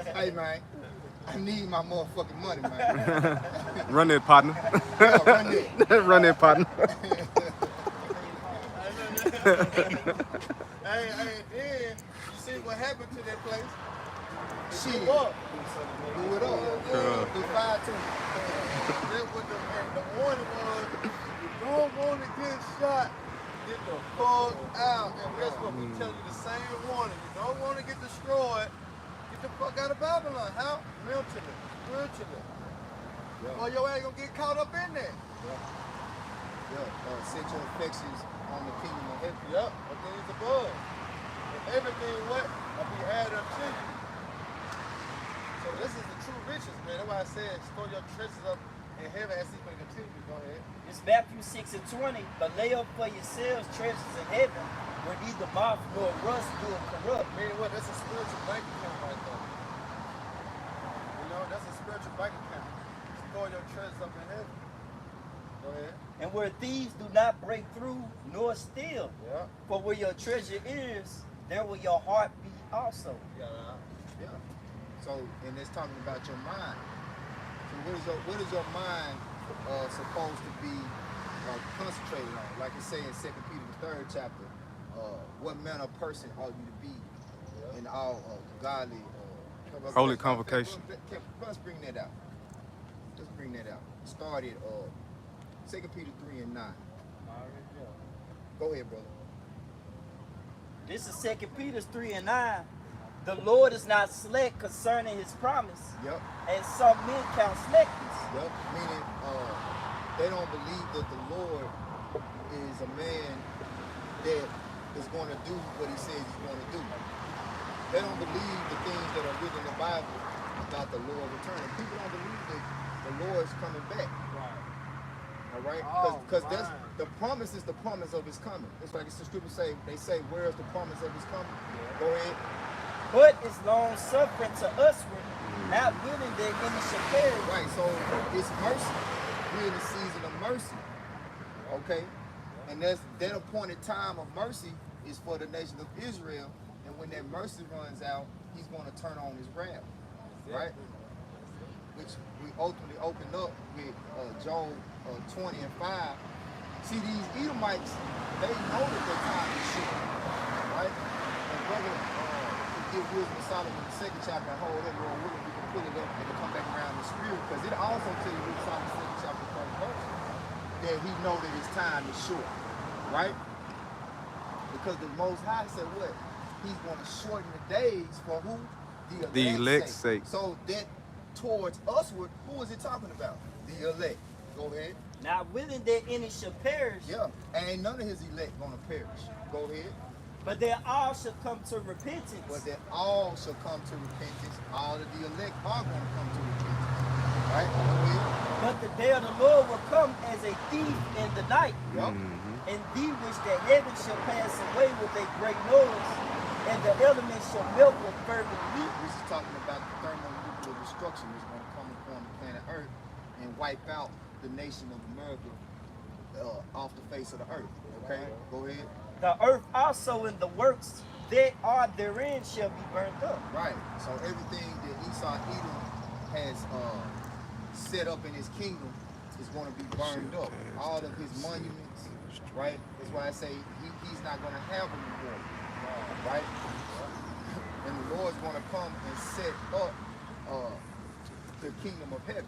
Yeah. Hey man, I need my motherfucking money, man. Run that, partner. Yeah, run that. Run that, partner. Hey, then you see what happened to that place? Shit. Blew up. Do it up. Do 5 to That's what the warning was. You don't want to get shot. Get the fuck out. And guess what? We tell you the same warning. You don't want to get destroyed. Get the fuck out of Babylon. How? Mentally. Spiritually. Or your ass gonna get caught up in there. set your affections on the kingdom of heaven. Yep, but things above. And everything what will be added up to you. So this is the true riches, man. That's why I said store your treasures up in heaven as he can continue. Go ahead. It's Matthew 6:20. But lay up for yourselves treasures in heaven, where neither moth nor rust do corrupt. Meaning what? That's a spiritual bank account right there. You know, that's a spiritual bank account. Store your treasures up in heaven. Go ahead. And where thieves do not break through nor steal. Yeah. For where your treasure is, there will your heart be also. Yeah. So, and it's talking about your mind. So what is your mind supposed to be concentrated on? Like it says in 2 Peter the 3rd chapter, what manner of person ought you to be in all godly Holy convocation. Let's bring that out. Let's bring that out. Started 2 Peter 3 and 9. Go ahead, brother. This is 2 Peter 3 and 9. The Lord is not slack concerning his promise, Yep. and some men count slackness. Yep. Meaning they don't believe that the Lord is a man that is going to do what he says he's going to do. They don't believe the things that are written in the Bible about the Lord returning. People don't believe that the Lord's coming back. All right? Because that's the promise is the promise of his coming. It's like the scriptures say, they say, where is the promise of his coming? Go ahead. But it's long suffering to usward, not willing that any should perish. Right, so it's mercy. We're in the season of mercy. Okay? And that appointed time of mercy is for the nation of Israel. And when that mercy runs out, he's going to turn on his wrath. Right? Which we ultimately open up with Job 20 and 5. See, these Edomites, they know that their time is short. Right? And brother, give wisdom of Solomon the 2nd chapter and hold that Lord willing, we can pull it up and to come back around the spirit, because it also tells you in Psalm 2 chapter 1 verse that he know that his time is short, right? Because the Most High said what? He's going to shorten the days for who? The elect's sake. So that towards us, who is it talking about? The elect. Go ahead. Not willing that any should perish, Yeah, ain't none of his elect going to perish. Go ahead. but they all shall come to repentance. But that all shall come to repentance. All of the elect are going to come to repentance. Right? Go ahead. But the day of the Lord will come as a thief in the night, Yup. and thee which the heavens shall pass away with a great noise, and the elements shall melt with fervent heat. This is talking about the thermonuclear destruction that's going to come upon the planet Earth and wipe out the nation of America off the face of the earth. Okay? Go ahead. The earth also and the works that are therein shall be burnt up. Right. So everything that Esau Edom has set up in his kingdom is going to be burned up. All of his monuments, right? That's why I say he's not going to have them anymore. Right? And the Lord's going to come and set up the kingdom of heaven,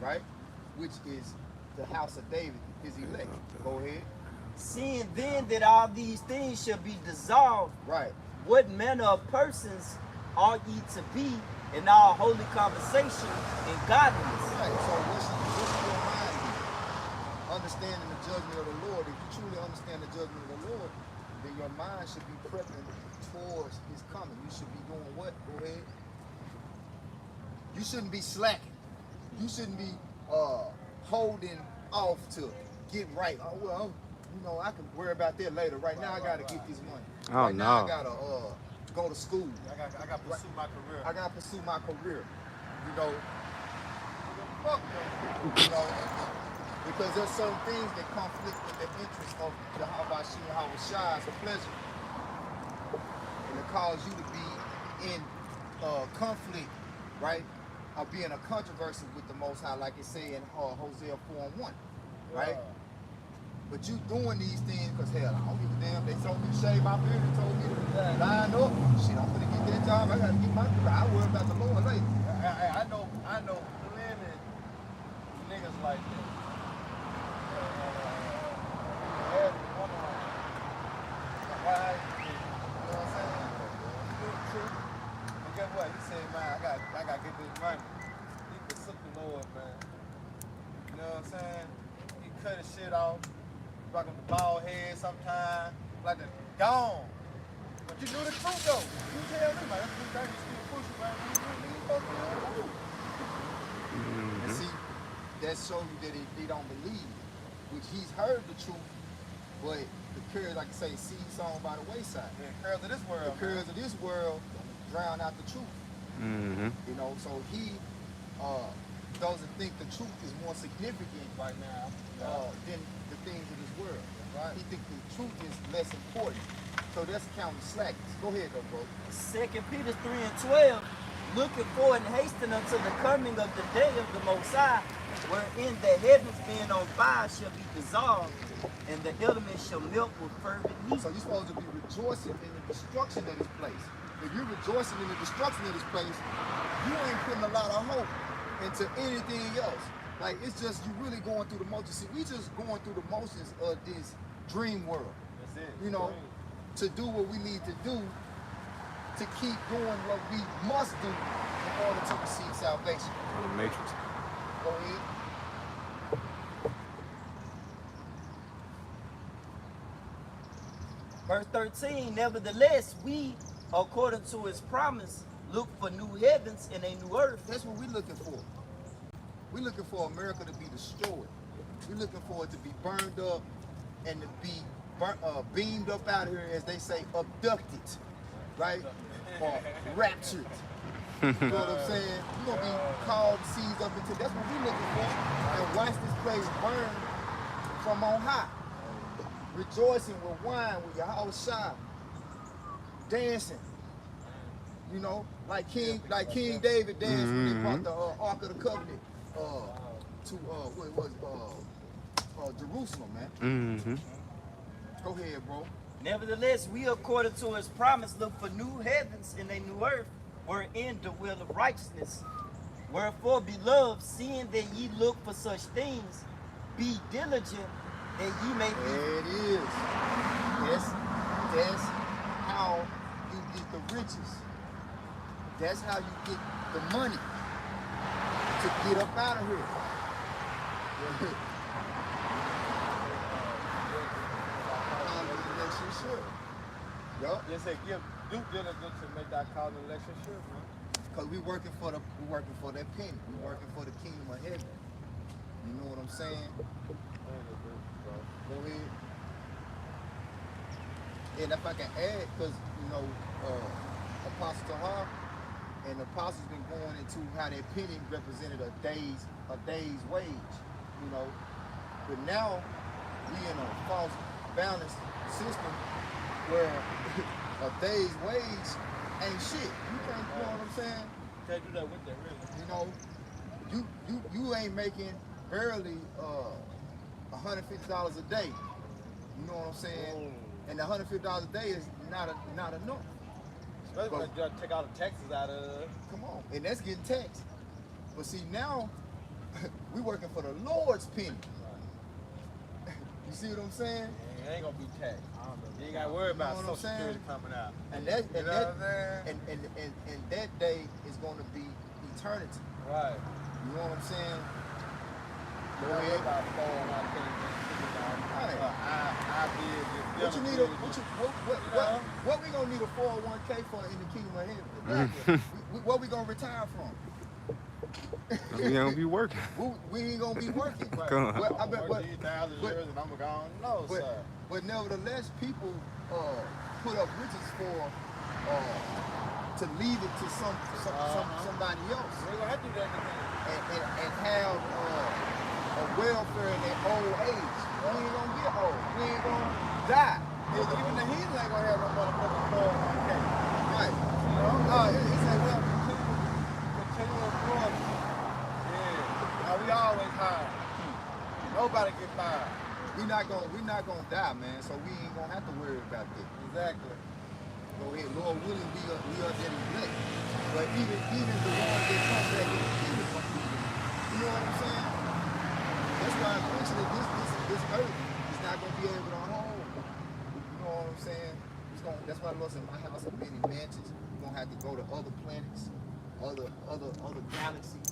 right? Which is the house of David, his elect. Go ahead. Seeing then that all these things shall be dissolved, Right. what manner of persons ought ye to be in all holy conversation and godliness? Right. So what's your mind here? Understanding the judgment of the Lord. If you truly understand the judgment of the Lord, then your mind should be prepping towards his coming. You should be doing what? Go ahead. You shouldn't be slacking. You shouldn't be holding off to get right. Oh well, you know, I can worry about that later. Right now I gotta get this money. Oh, right now no. I gotta go to school. I got to pursue my career. I gotta pursue my career. You know. Fuck them. You know. Because there's certain things that conflict with the interest of the Habashim and Habashai's pleasure. And it cause you to be in conflict, right? Or be in a controversy with the Most High, like it say in Hosea 4:1, right? But you doing these things because, hell, I don't give a damn. They told me to shave my beard and told me to line up. Shit, I'm gonna get that job. I gotta get my career. I worry about the Lord later. I know plenty niggas like that. Had one of them. Why? You know what I'm saying? True. And guess what? He said, man, I gotta get this money. He forsook the Lord, man. You know what I'm saying? He cut his shit off, rocking the bald head sometime, like the gone. But you knew the truth though. You tell me, man, that's what you still pushing, man. You supposed to be on the truth. And see, that shows you that he don't believe, which he's heard the truth, but the cares, like I say, seed sown by the wayside. The cares of this world. The cares of this world drown out the truth. You know, so he doesn't think the truth is more significant right now than the things of this world. Right? He thinks the truth is less important. So that's counting slackness. Go ahead though, bro. 2 Peter 3:12, looking forward and hastening unto the coming of the day of the Most High, wherein the heavens being on fire shall be dissolved, and the elements shall melt with fervent heat. So you're supposed to be rejoicing in the destruction of this place. If you're rejoicing in the destruction of this place, you ain't putting a lot of hope into anything else. Like, it's just you really going through the motions. See, we just going through the motions of this dream world. That's it. You know, to do what we need to do to keep doing what we must do in order to receive salvation. The Matrix. Go ahead. Verse 13, nevertheless, we, according to his promise, look for new heavens and a new earth. That's what we're looking for. We're looking for America to be destroyed. We're looking for it to be burned up and to be beamed up out here, as they say, abducted, right? Or raptured. You know what I'm saying? We're going to be called, seized up into, that's what we're looking for. And watch this place burn from on high. Rejoicing with wine, with your house shine, dancing. You know, like King David danced when they brought the Ark of the Covenant to what it was, Jerusalem, man. Go ahead, bro. Nevertheless, we, according to his promise, look for new heavens and a new earth, wherein the will of righteousness. Wherefore, beloved, seeing that ye look for such things, be diligent that ye may be. There it is. That's how you get the riches. That's how you get the money to get up out of here. Relationship. Yup. Just say give due diligence to make that call an election sure, man. Cause we working for that penny. We working for the kingdom of heaven. You know what I'm saying? Go ahead. And if I can add, cause you know, Apostle Tahar and the apostles been going into how that penny represented a day's wage. You know, but now we in a false balance system where a day's wage ain't shit. You can't, you know what I'm saying? Can't do that with that, really. You know, you ain't making barely $150 a day. You know what I'm saying? And the $150 a day is not enough. Especially when you take all the taxes out of it. Come on, and that's getting taxed. But see now, we working for the Lord's penny. You see what I'm saying? It ain't gonna be taxed. You ain't gotta worry about You know what Social I'm Security coming out. And that You know what I'm saying? and that day is going to be eternity. Right. You know what I'm saying? Go You don't worry ahead. about phone, I can't What you need what we gonna need a 401k for in the kingdom of heaven? What we gonna retire from? We ain't gonna be working. We ain't gonna be working. Come on. Well, I bet, Work these 1,000 years and I'm gone. No, sir. but nevertheless, people put up riches for to leave it to somebody else We ain't gonna have to do that again. and have a welfare in their old age. We ain't gonna get old. We ain't gonna die. Even the heathen ain't gonna have no motherfucking 401k. Right. You know? He said, well, continue employment. Yeah. Now we always hire. Nobody get fired. We not gonna die, man. So we ain't gonna have to worry about that. Exactly. Go ahead, Lord willing, we are that elect. But even the ones that come back in the kingdom, you know what I'm saying? That's why eventually this earth is not gonna be able to hold. You know what I'm saying? That's why the Lord said, my house has many mansions. We're gonna have to go to other planets, other galaxies.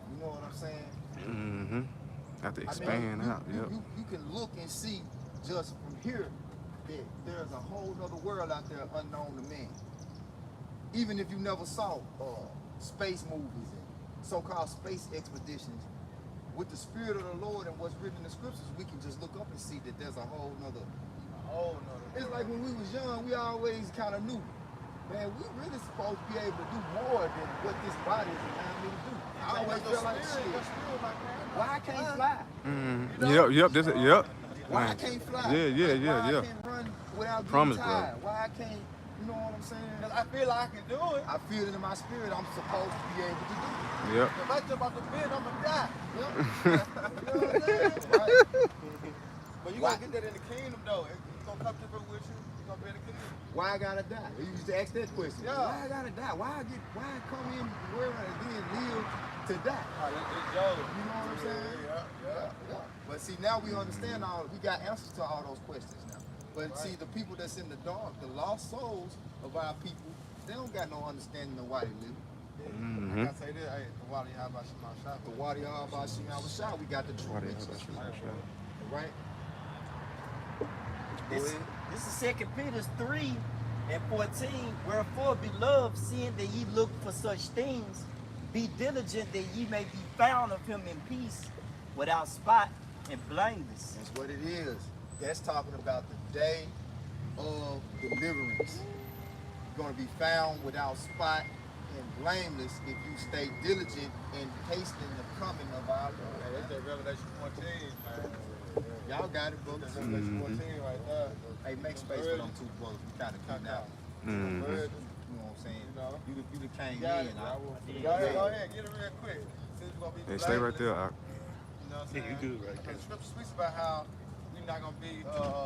You know what I'm saying? Mm-hmm. Have to expand out. Yep. You can look and see just from here that there's a whole other world out there unknown to man. Even if you never saw space movies and so-called space expeditions, with the Spirit of the Lord and what's written in the scriptures, we can just look up and see that there's a whole nother. It's like when we was young, we always kind of knew, man, we really supposed to be able to do more than what this body is allowing me to do. I always felt like shit. Why I can't fly? Mm-hmm. Yep. This. Yep. Why I Man. can't fly? Yeah. Why I can't run without Promise, being tired? Why I can't, you know what I'm saying? I feel like I can do it. I feel it in my spirit. I'm supposed to be able to do it. Yep. If I jump off the bed, I'm gonna die. Yep. You know what I'm saying? Right. But you gotta get that in the kingdom though. It's gonna come through with you. It's gonna be in the kingdom. Why I gotta die? You used to ask that question. Yeah. Why I gotta die? Why I come in the world and then live to die? It's Joe. You know what I'm saying? Yeah. But see, now we understand we got answers to all those questions now. But see, the people that's in the dark, the lost souls of our people, they don't got no understanding of why they live. Mm-hmm. I gotta say this, hey, the Wadi Haba Shema Shah. The Wadi Abba Shema Shah, we got the true riches. Right? This is 2 Peter 3:14. Wherefore, beloved, seeing that ye look for such things, be diligent that ye may be found of him in peace, without spot and blameless. That's what it is. That's talking about the day of deliverance. You're going to be found without spot and blameless if you stay diligent in hastening the coming of our Lord. That's that Revelation 14, man. Y'all got it, folks. That's Revelation 14 right there. Hey, make space for them two brothers. We kind of cut out. Mm-hmm. You know what I'm saying? You the came Got in. it. Go ahead, get it real quick. Since we're gonna be Hey, stay right there. You know what I'm saying? You good right there. The scripture speaks about how we're not gonna be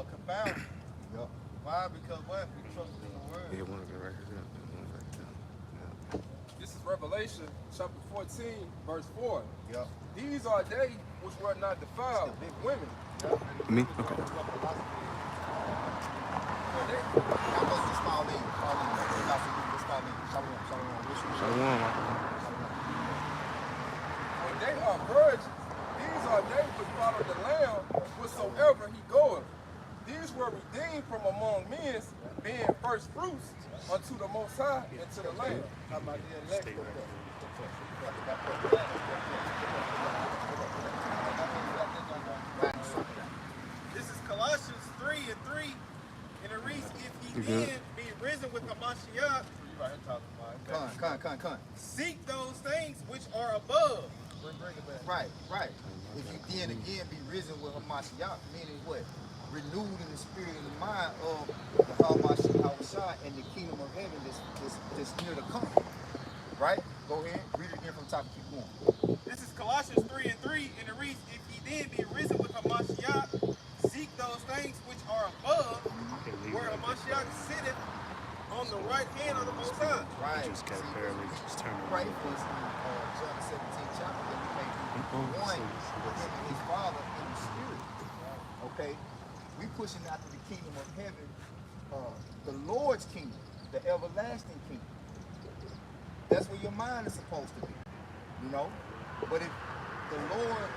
confounded. Yup. Why? Because what? We trust in the word. Yeah, one of them right here. One right there. Yeah. This is Revelation chapter 14, verse 4. Yep. These are they which were not defiled with women. Me? Okay. For they, How much this fall in? Fall in. This fall in. Shalom. Shalom. when they are virgins, these are they which follow the Lamb whatsoever he goeth. These were redeemed from among men, being first fruits unto the Most High and to the Lamb. How about the elect? This is Colossians 3:3, and it reads, if ye You good? then be risen with Hamashiach, Con. seek those things which are above. Bring it back. Right. If you then again be risen with Hamashiach, meaning what? Renewed in the spirit and the mind of the Hamashiach and the kingdom of heaven that's near to come. Right? Go ahead. Read it again from the top and keep going. This is Colossians 3:3, and it reads, if ye then be risen with Hamashiach, seek those things which are above, where Hamashiach sitteth on the right hand of the Most High. Right. just got See, barely we just turned pray around. for us in John 17 chapter that we may be one with him and his Father in the spirit. Okay? We pushing after the kingdom of heaven, the Lord's kingdom, the everlasting kingdom. That's where your mind is supposed to be. You know? But if the Lord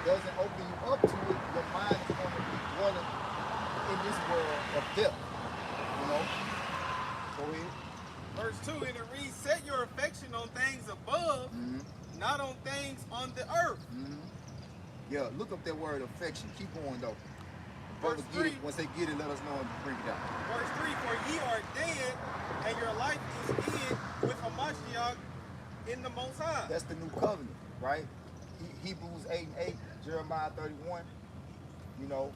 doesn't open you up to it, your mind is going to be dwelling in this world of death. You know? Go ahead. Verse 2, and it reads, set your affection on things above, not on things on the earth. Yeah, look up that word affection. Keep going though. Brothers Verse get it. 3. Once they get it, let us know and bring it down. Verse 3, for ye are dead, and your life is hid with Hamashiach in the Most High. That's the new covenant, right? Hebrews 8:8, Jeremiah 31. You know,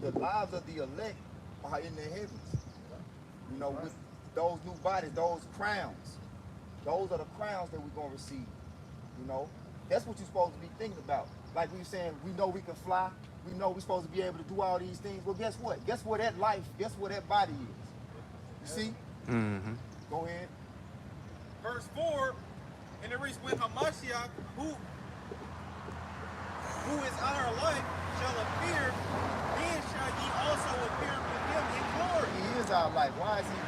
the lives of the elect are in the heavens. You know, with those new bodies, those crowns. Those are the crowns that we're going to receive. You know, that's what you're supposed to be thinking about. Like we were saying, we know we can fly. We know we're supposed to be able to do all these things. Well, guess what? Guess where that life, guess where that body is? You see? Mm-hmm. Go ahead. Verse 4, and it reads, when Hamashiach, who is our life, shall appear, then shall ye also appear with him in glory. He is our life. Why is he?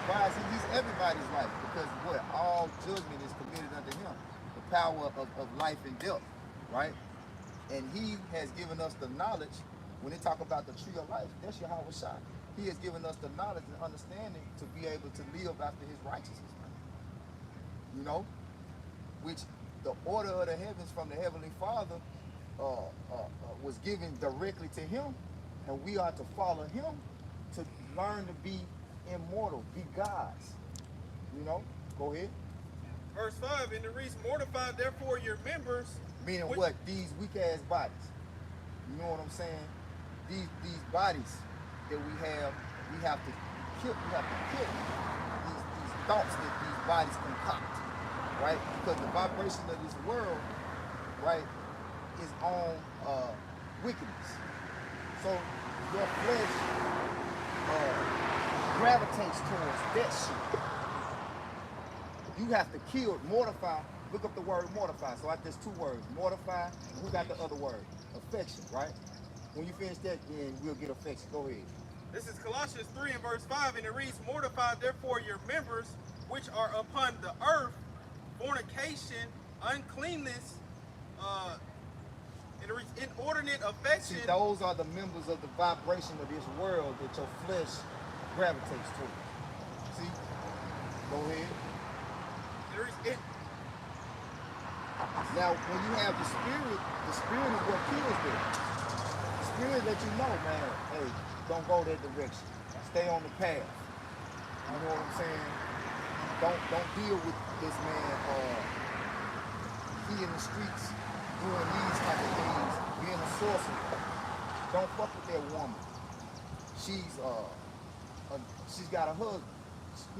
He's everybody's life. Because what? All judgment is committed unto him. The power of life and death, right? And he has given us the knowledge. When they talk about the tree of life, that's Yahweh Shai. He has given us the knowledge and understanding to be able to live after his righteousness. You know? Which the order of the heavens from the Heavenly Father was given directly to him. And we are to follow him to learn to be immortal, be gods. You know? Go ahead. Verse 5, and it reads, mortify therefore your members. Meaning which- what? These weak ass bodies. You know what I'm saying? These bodies that we have to kill. We have to kill these thoughts that these bodies concoct, right? Because the vibration of this world, right, is on wickedness. So your flesh gravitates towards that shit. You have to kill, mortify. Look up the word mortify. So there's two words, mortify. And who got the other word? Affection, right? When you finish that, then we'll get affection. Go ahead. This is Colossians 3 and verse 5, and it reads, mortify therefore your members which are upon the earth, fornication, uncleanness, and it reads, inordinate affection. See, those are the members of the vibration of this world that your flesh gravitates toward. See? Go ahead. Now, when you have the spirit is what kills them. The spirit let you know, man, hey, don't go that direction. Stay on the path. You know what I'm saying? Don't deal with this man, he in the streets doing these type of things, being a sorcerer. Don't fuck with that woman. She's got a husband.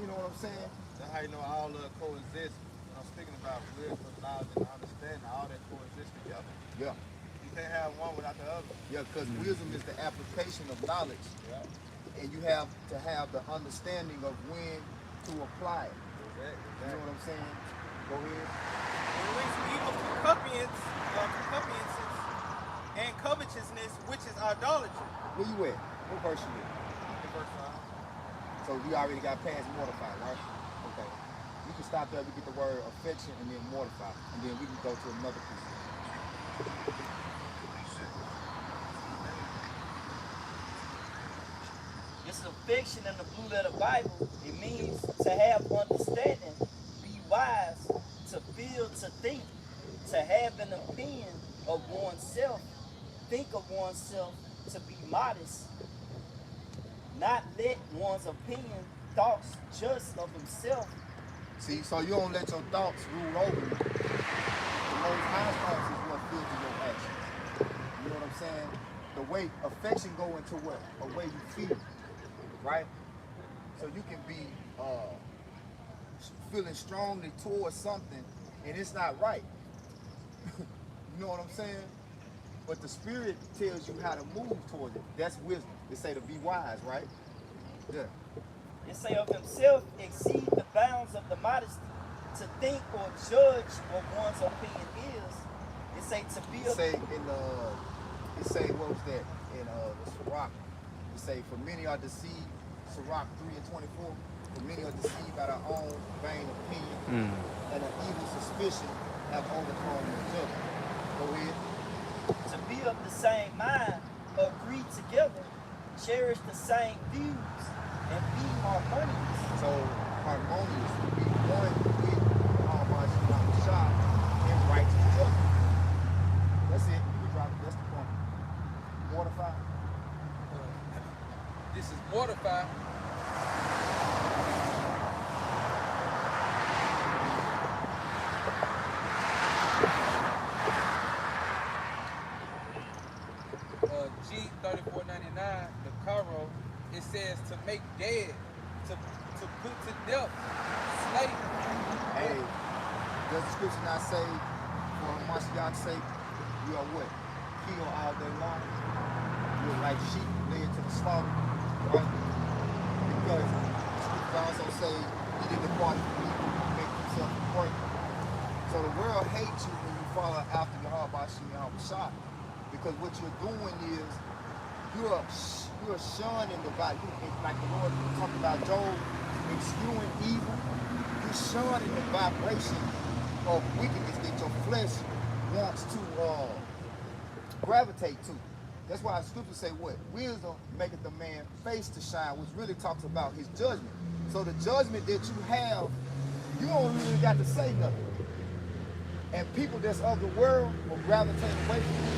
You know what I'm saying? That's how you know all of coexist. I'm speaking about wisdom, knowledge, and understanding. All that coexist together. Yeah. You can't have one without the other. Yeah, because wisdom is the application of knowledge. Yeah. And you have to have the understanding of when to apply it. Exactly. You know what I'm saying? Go ahead. It reads evil concupiscences and covetousness, which is idolatry. Where you at? What verse you at? In verse 5. So we already got past mortify, right? Okay. You can stop there, we get the word affection and then mortify. And then we can go to another piece. It's affection in the blue letter Bible. It means to have understanding, be wise, to feel, to think, to have an opinion of oneself, think of oneself, to be modest, not let one's opinion, thoughts just of himself. See, so you don't let your thoughts rule over you. The most high thoughts is what filters your actions. You know what I'm saying? The way affection go into what? A way you feel, right? So you can be feeling strongly towards something and it's not right. You know what I'm saying? But the spirit tells you how to move towards it. That's wisdom. They say to be wise, right? Yeah. It say of himself exceed the bounds of the modesty, to think or judge what one's opinion is. It say to be It say it say what was that in the Sirach? It say for many are deceived, Sirach 3:24. For many are deceived by their own vain opinion, and an evil suspicion have overthrown the judgment. Go ahead. to be of the same mind, agree together, cherish the same views, and be harmonious. So harmonious, be one with the shop and righteous judgment. That's it. You can drop it. That's the point. Mortify. This is mortify. G3499, the Cairo, it says to make dead, to put to death, slay. Hey, does the scripture not say, for Mashiach's sake, you are what? Kill all day long. You are like sheep led to the slaughter. Right? Because the scriptures also say, he did the part for evil, make himself a prey. So the world hates you when you follow after Yahweh Bashim Yahweh Shah. Because what you're doing is, you're shunning the body. Like the Lord talked about Job, eschewing evil. You're shunning the vibration of wickedness that your flesh wants to gravitate to. That's why the scriptures say what? Wisdom maketh the man face to shine, which really talks about his judgment. So the judgment that you have, you don't really got to say nothing. And people that's of the world will gravitate away from you.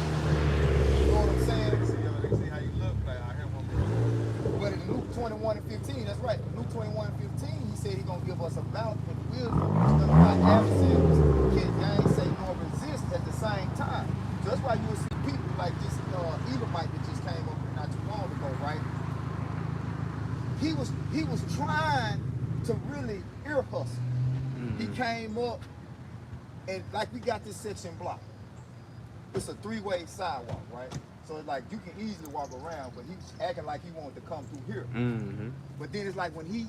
You know what I'm saying? They see how you look. Like, I hear one more. But in Luke 21:15, that's right. Luke 21:15, he said he's going to give us a mouth and wisdom. None of our adversaries can gainsay nor resist at the same time. So that's why you will see people like this Edomite that just came up here not too long ago, right? He was trying to really ear hustle. He came up and like we got this section blocked. It's a three-way sidewalk, right? So it's like you can easily walk around, but he's acting like he wanted to come through here. But then it's like when he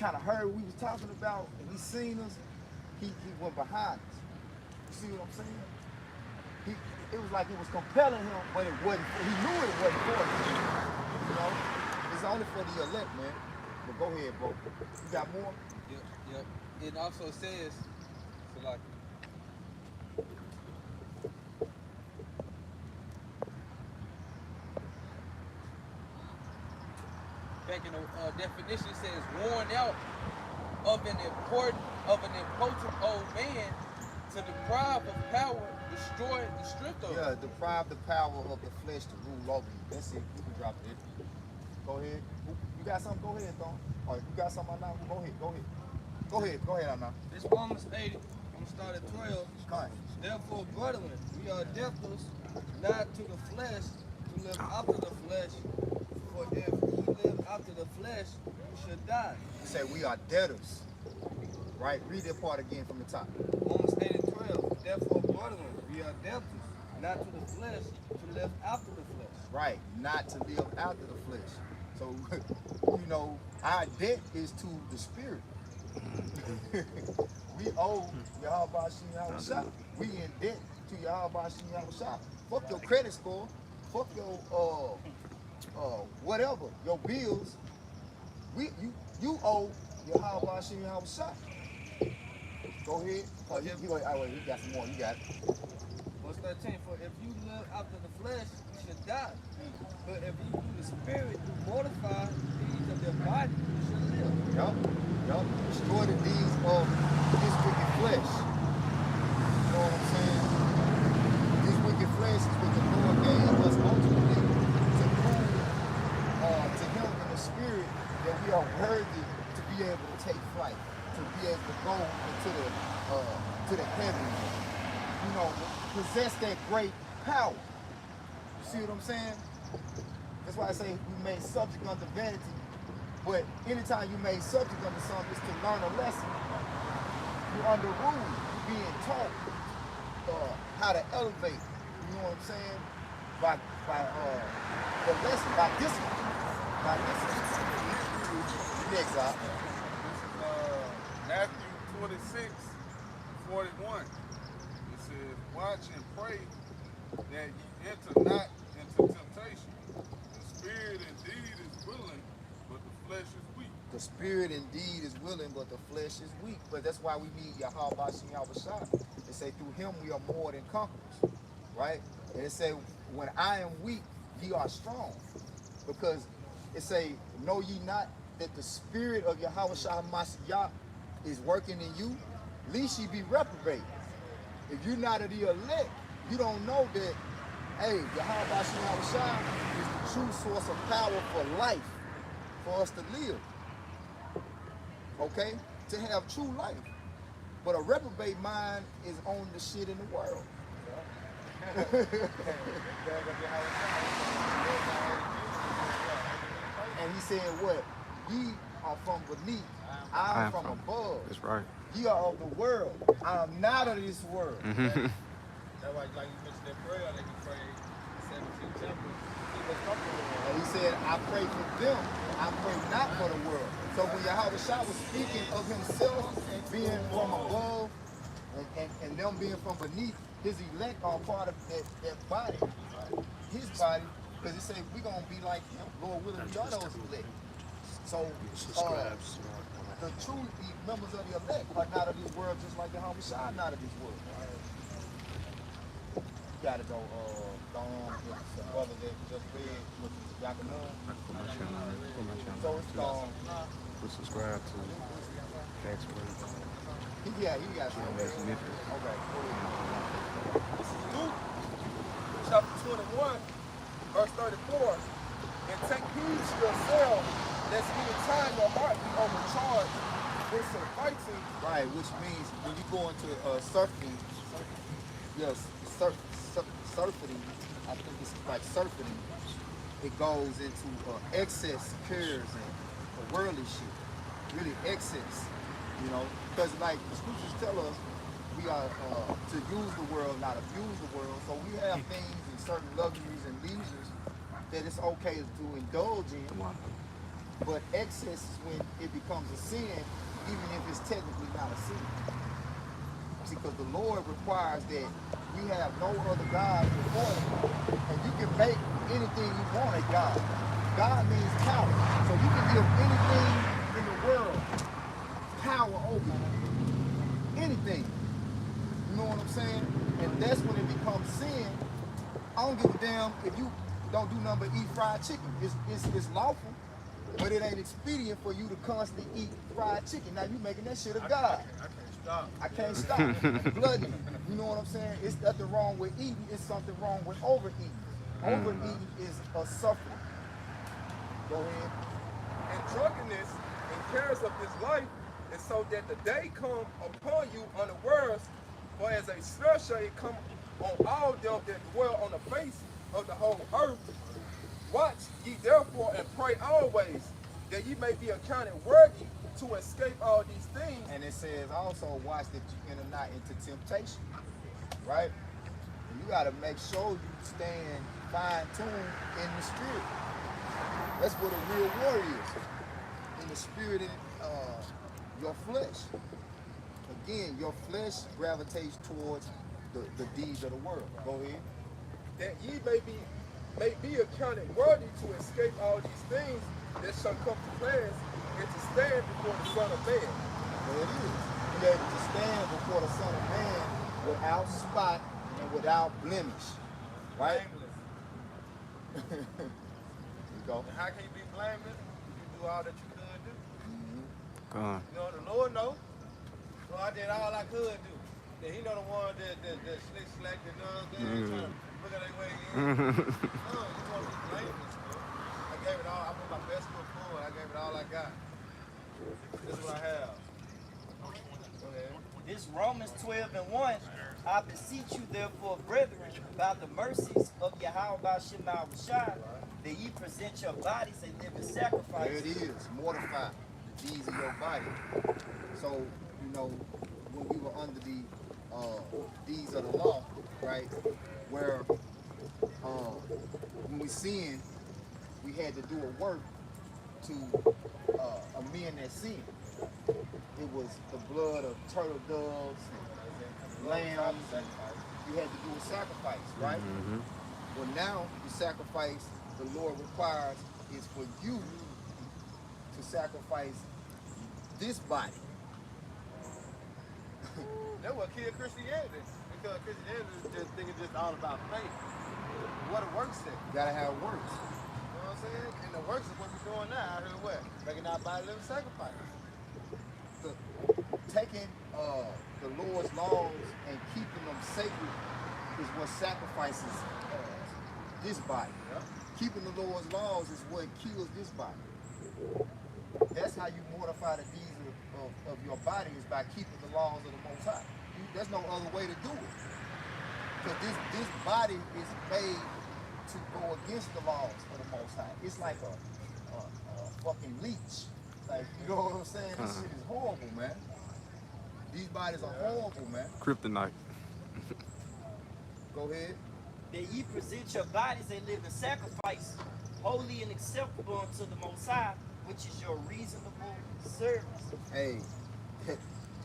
kind of heard what we was talking about and he seen us, he went behind us. You see what I'm saying? It was like it was compelling him, but it wasn't. He knew it wasn't for him. You know, it's only for the elect, man. But go ahead, bro. You got more? Yep. It also says, so like, back in the definition, it says worn out of an impotent old man to deprive of power, destroy the strength of it. Yeah, deprive the power of the flesh to rule over you. That's it. You can drop it. Go ahead. You got something? Go ahead, Thon. Or you got something, Anna? Go ahead. Go ahead, Anna. It's Romans 80. I'm gonna start at 12. Come. Therefore, brethren, we are debtors, not to the flesh, to live after the flesh. For if we live after the flesh, we should die. You say we are debtors. Right? Read that part again from the top. Romans 80, 12. Therefore, brethren, we are debtors, not to the flesh, to live after the flesh. Right. Not to live after the flesh. So, you know, our debt is to the spirit. We owe Yahweh Shah. We in debt to Yahweh Shah. Fuck your credit score. Fuck your whatever, your bills. You owe Yahweh Shah. Go ahead. Oh, you go. Oh, wait, you got some more. You got it. Verse 13, for if you live after the flesh, you should die. But if you through the spirit do mortify the deeds of your body, you should live. Yup. Destroy the deeds of this wicked flesh. You know what I'm saying? This wicked flesh is what the Lord gave us ultimately to prove to Him in the spirit that we are worthy to be able to take flight, to be able to go to the heavens, you know, possess that great power. You see what I'm saying? That's why I say we made subject unto vanity. But anytime you made subject unto something, it's to learn a lesson. You're under rule. You're being taught how to elevate. You know what I'm saying? By the lesson, by discipline. By discipline. Next up. Matthew 26:41. It says, watch and pray that ye enter not into temptation. The spirit indeed is willing, but the flesh is weak. The spirit indeed is willing, but the flesh is weak. But that's why we need Yahweh Shah. They say through him we are more than conquerors. Right? And it say, when I am weak, ye are strong. Because it say, know ye not that the spirit of Yahweh Shah Mashiach is working in you? Least ye be reprobate. If you're not of the elect, you don't know that, hey, Yahweh Shah is the true source of power for life, for us to live. Okay? To have true life. But a reprobate mind is on the shit in the world. And he said what? Ye are from beneath, I am from above. That's right. Ye are of the world. I am not of this world. That's why, like you mentioned that prayer, like you prayed 17 chapters. And he said, I pray for them. I pray not for the world. So when Yahweh Shah was speaking of himself being from above and them being from beneath, his elect are part of that body, his body, because he said we're going to be like him. Lord willing, we are those elect. So the true members of the elect are not of this world, just like Yahweh Shah not of this world. You got to go on with some brothers that just read with Yakanun. So it's gone. Subscribe to Taxway. Yeah, he got some. Gms Memphis. Okay. This is Luke, chapter 21, verse 34. And take heed to yourselves, lest any time your heart be overcharged with some fighting. Right, which means when you go into surfing, yes, surfing, I think it's like surfing, it goes into excess cares and worldly shit, really excess, you know, because like the scriptures tell us, we are to use the world, not abuse the world. So we have things and certain luxuries and leisures that it's okay to indulge in, but excess is when it becomes a sin, even if it's technically not a sin. See, because the Lord requires that we have no other God before him, and you can make anything you want a God. God means power, so you can give anything in the world power over you. Anything. You know what I'm saying? And that's when it becomes sin. I don't give a damn if you don't do nothing but eat fried chicken. It's lawful, but it ain't expedient for you to constantly eat fried chicken. Now you making that shit a god. I can't stop. Bloody. You know what I'm saying? It's nothing wrong with eating. It's something wrong with overeating. Overeating is a suffering. Go ahead. And drunkenness and cares of this life is so that the day come upon you unawares, for as a snare shall it come on all them that dwell on the face of the whole earth. Watch ye therefore and pray always, that ye may be accounted worthy to escape all these things. And it says also, watch that you enter not into temptation, right? And you got to make sure you stand fine-tuned in the spirit. That's what a real warrior is. In the spirit, your flesh. Again, your flesh gravitates towards the deeds of the world. Go ahead. That ye may be accounted worthy to escape all these things that shall come to pass, and to stand before the Son of Man. There it is. Be able to stand before the Son of Man without spot and without blemish. Right? Blameless. There you go. And how can you be blameless? You do all that you could do. Gone. You know, the Lord knows. So I did all I could do. Then he know the one that slick slack and trying to look at their way in. No, you want to be blameless, bro. I gave it all. I put my best foot forward. I gave it all I got. This is what I have. Go ahead. This Romans 12:1, I beseech you therefore, brethren, by the mercies of Yahweh Shema Shai, that ye present your bodies a living sacrifice. There it is. Mortify the deeds of your body. So, you know, when we were under the deeds of the law, right, where when we sinned, we had to do a work to amend that sin. It was the blood of turtle doves and lambs, and you had to do a sacrifice, right? Well, now the sacrifice the Lord requires is for you to sacrifice this body. That's what killed Christianity. Because Christianity is just thinking just all about faith. What a work set. You gotta have works. You know what I'm saying? And the works is what we're doing now. Out here what? Making our body living sacrifice. Taking the Lord's laws and keeping them sacred is what sacrifices this body. Yeah. Keeping the Lord's laws is what kills this body. That's how you mortify the deeds of your body, is by keeping the laws of the Most High. There's no other way to do it. Because this body is made to go against the laws of the Most High. It's like a fucking leech. Like, you know what I'm saying? This shit is horrible, man. These bodies are horrible, man. Kryptonite. Go ahead. That ye present your bodies a living sacrifice, holy and acceptable unto the Most High, which is your reasonable service. Hey,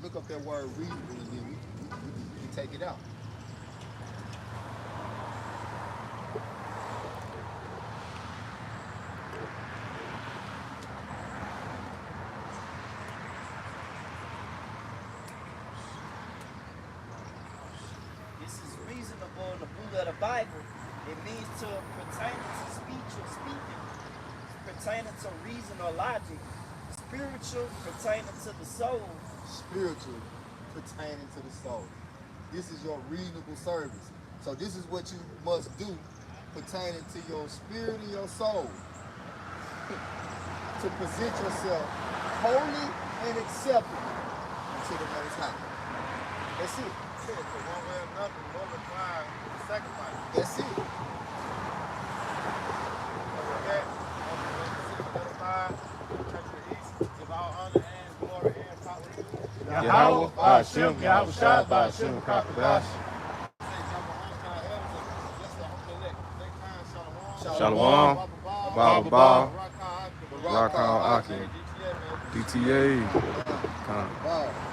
look up that word reasonable and then we take it out. This is reasonable in the book of the Bible. It means to pertain to speech or speaking, pertaining to reason or logic, spiritual, pertaining to the soul. Spiritual, pertaining to the soul. This is your reasonable service. So this is what you must do pertaining to your spirit and your soul. To present yourself holy and acceptable unto the Most High. That's it. So one way or another, the Lord requires the sacrifice. That's it. With that, give all honor and glory and power to you. Yahweh, Hashem, Yahweh, Shabbat, Hashem, Kakadash. Shalom, Baba, Rakal, Akim, DTA, Wow.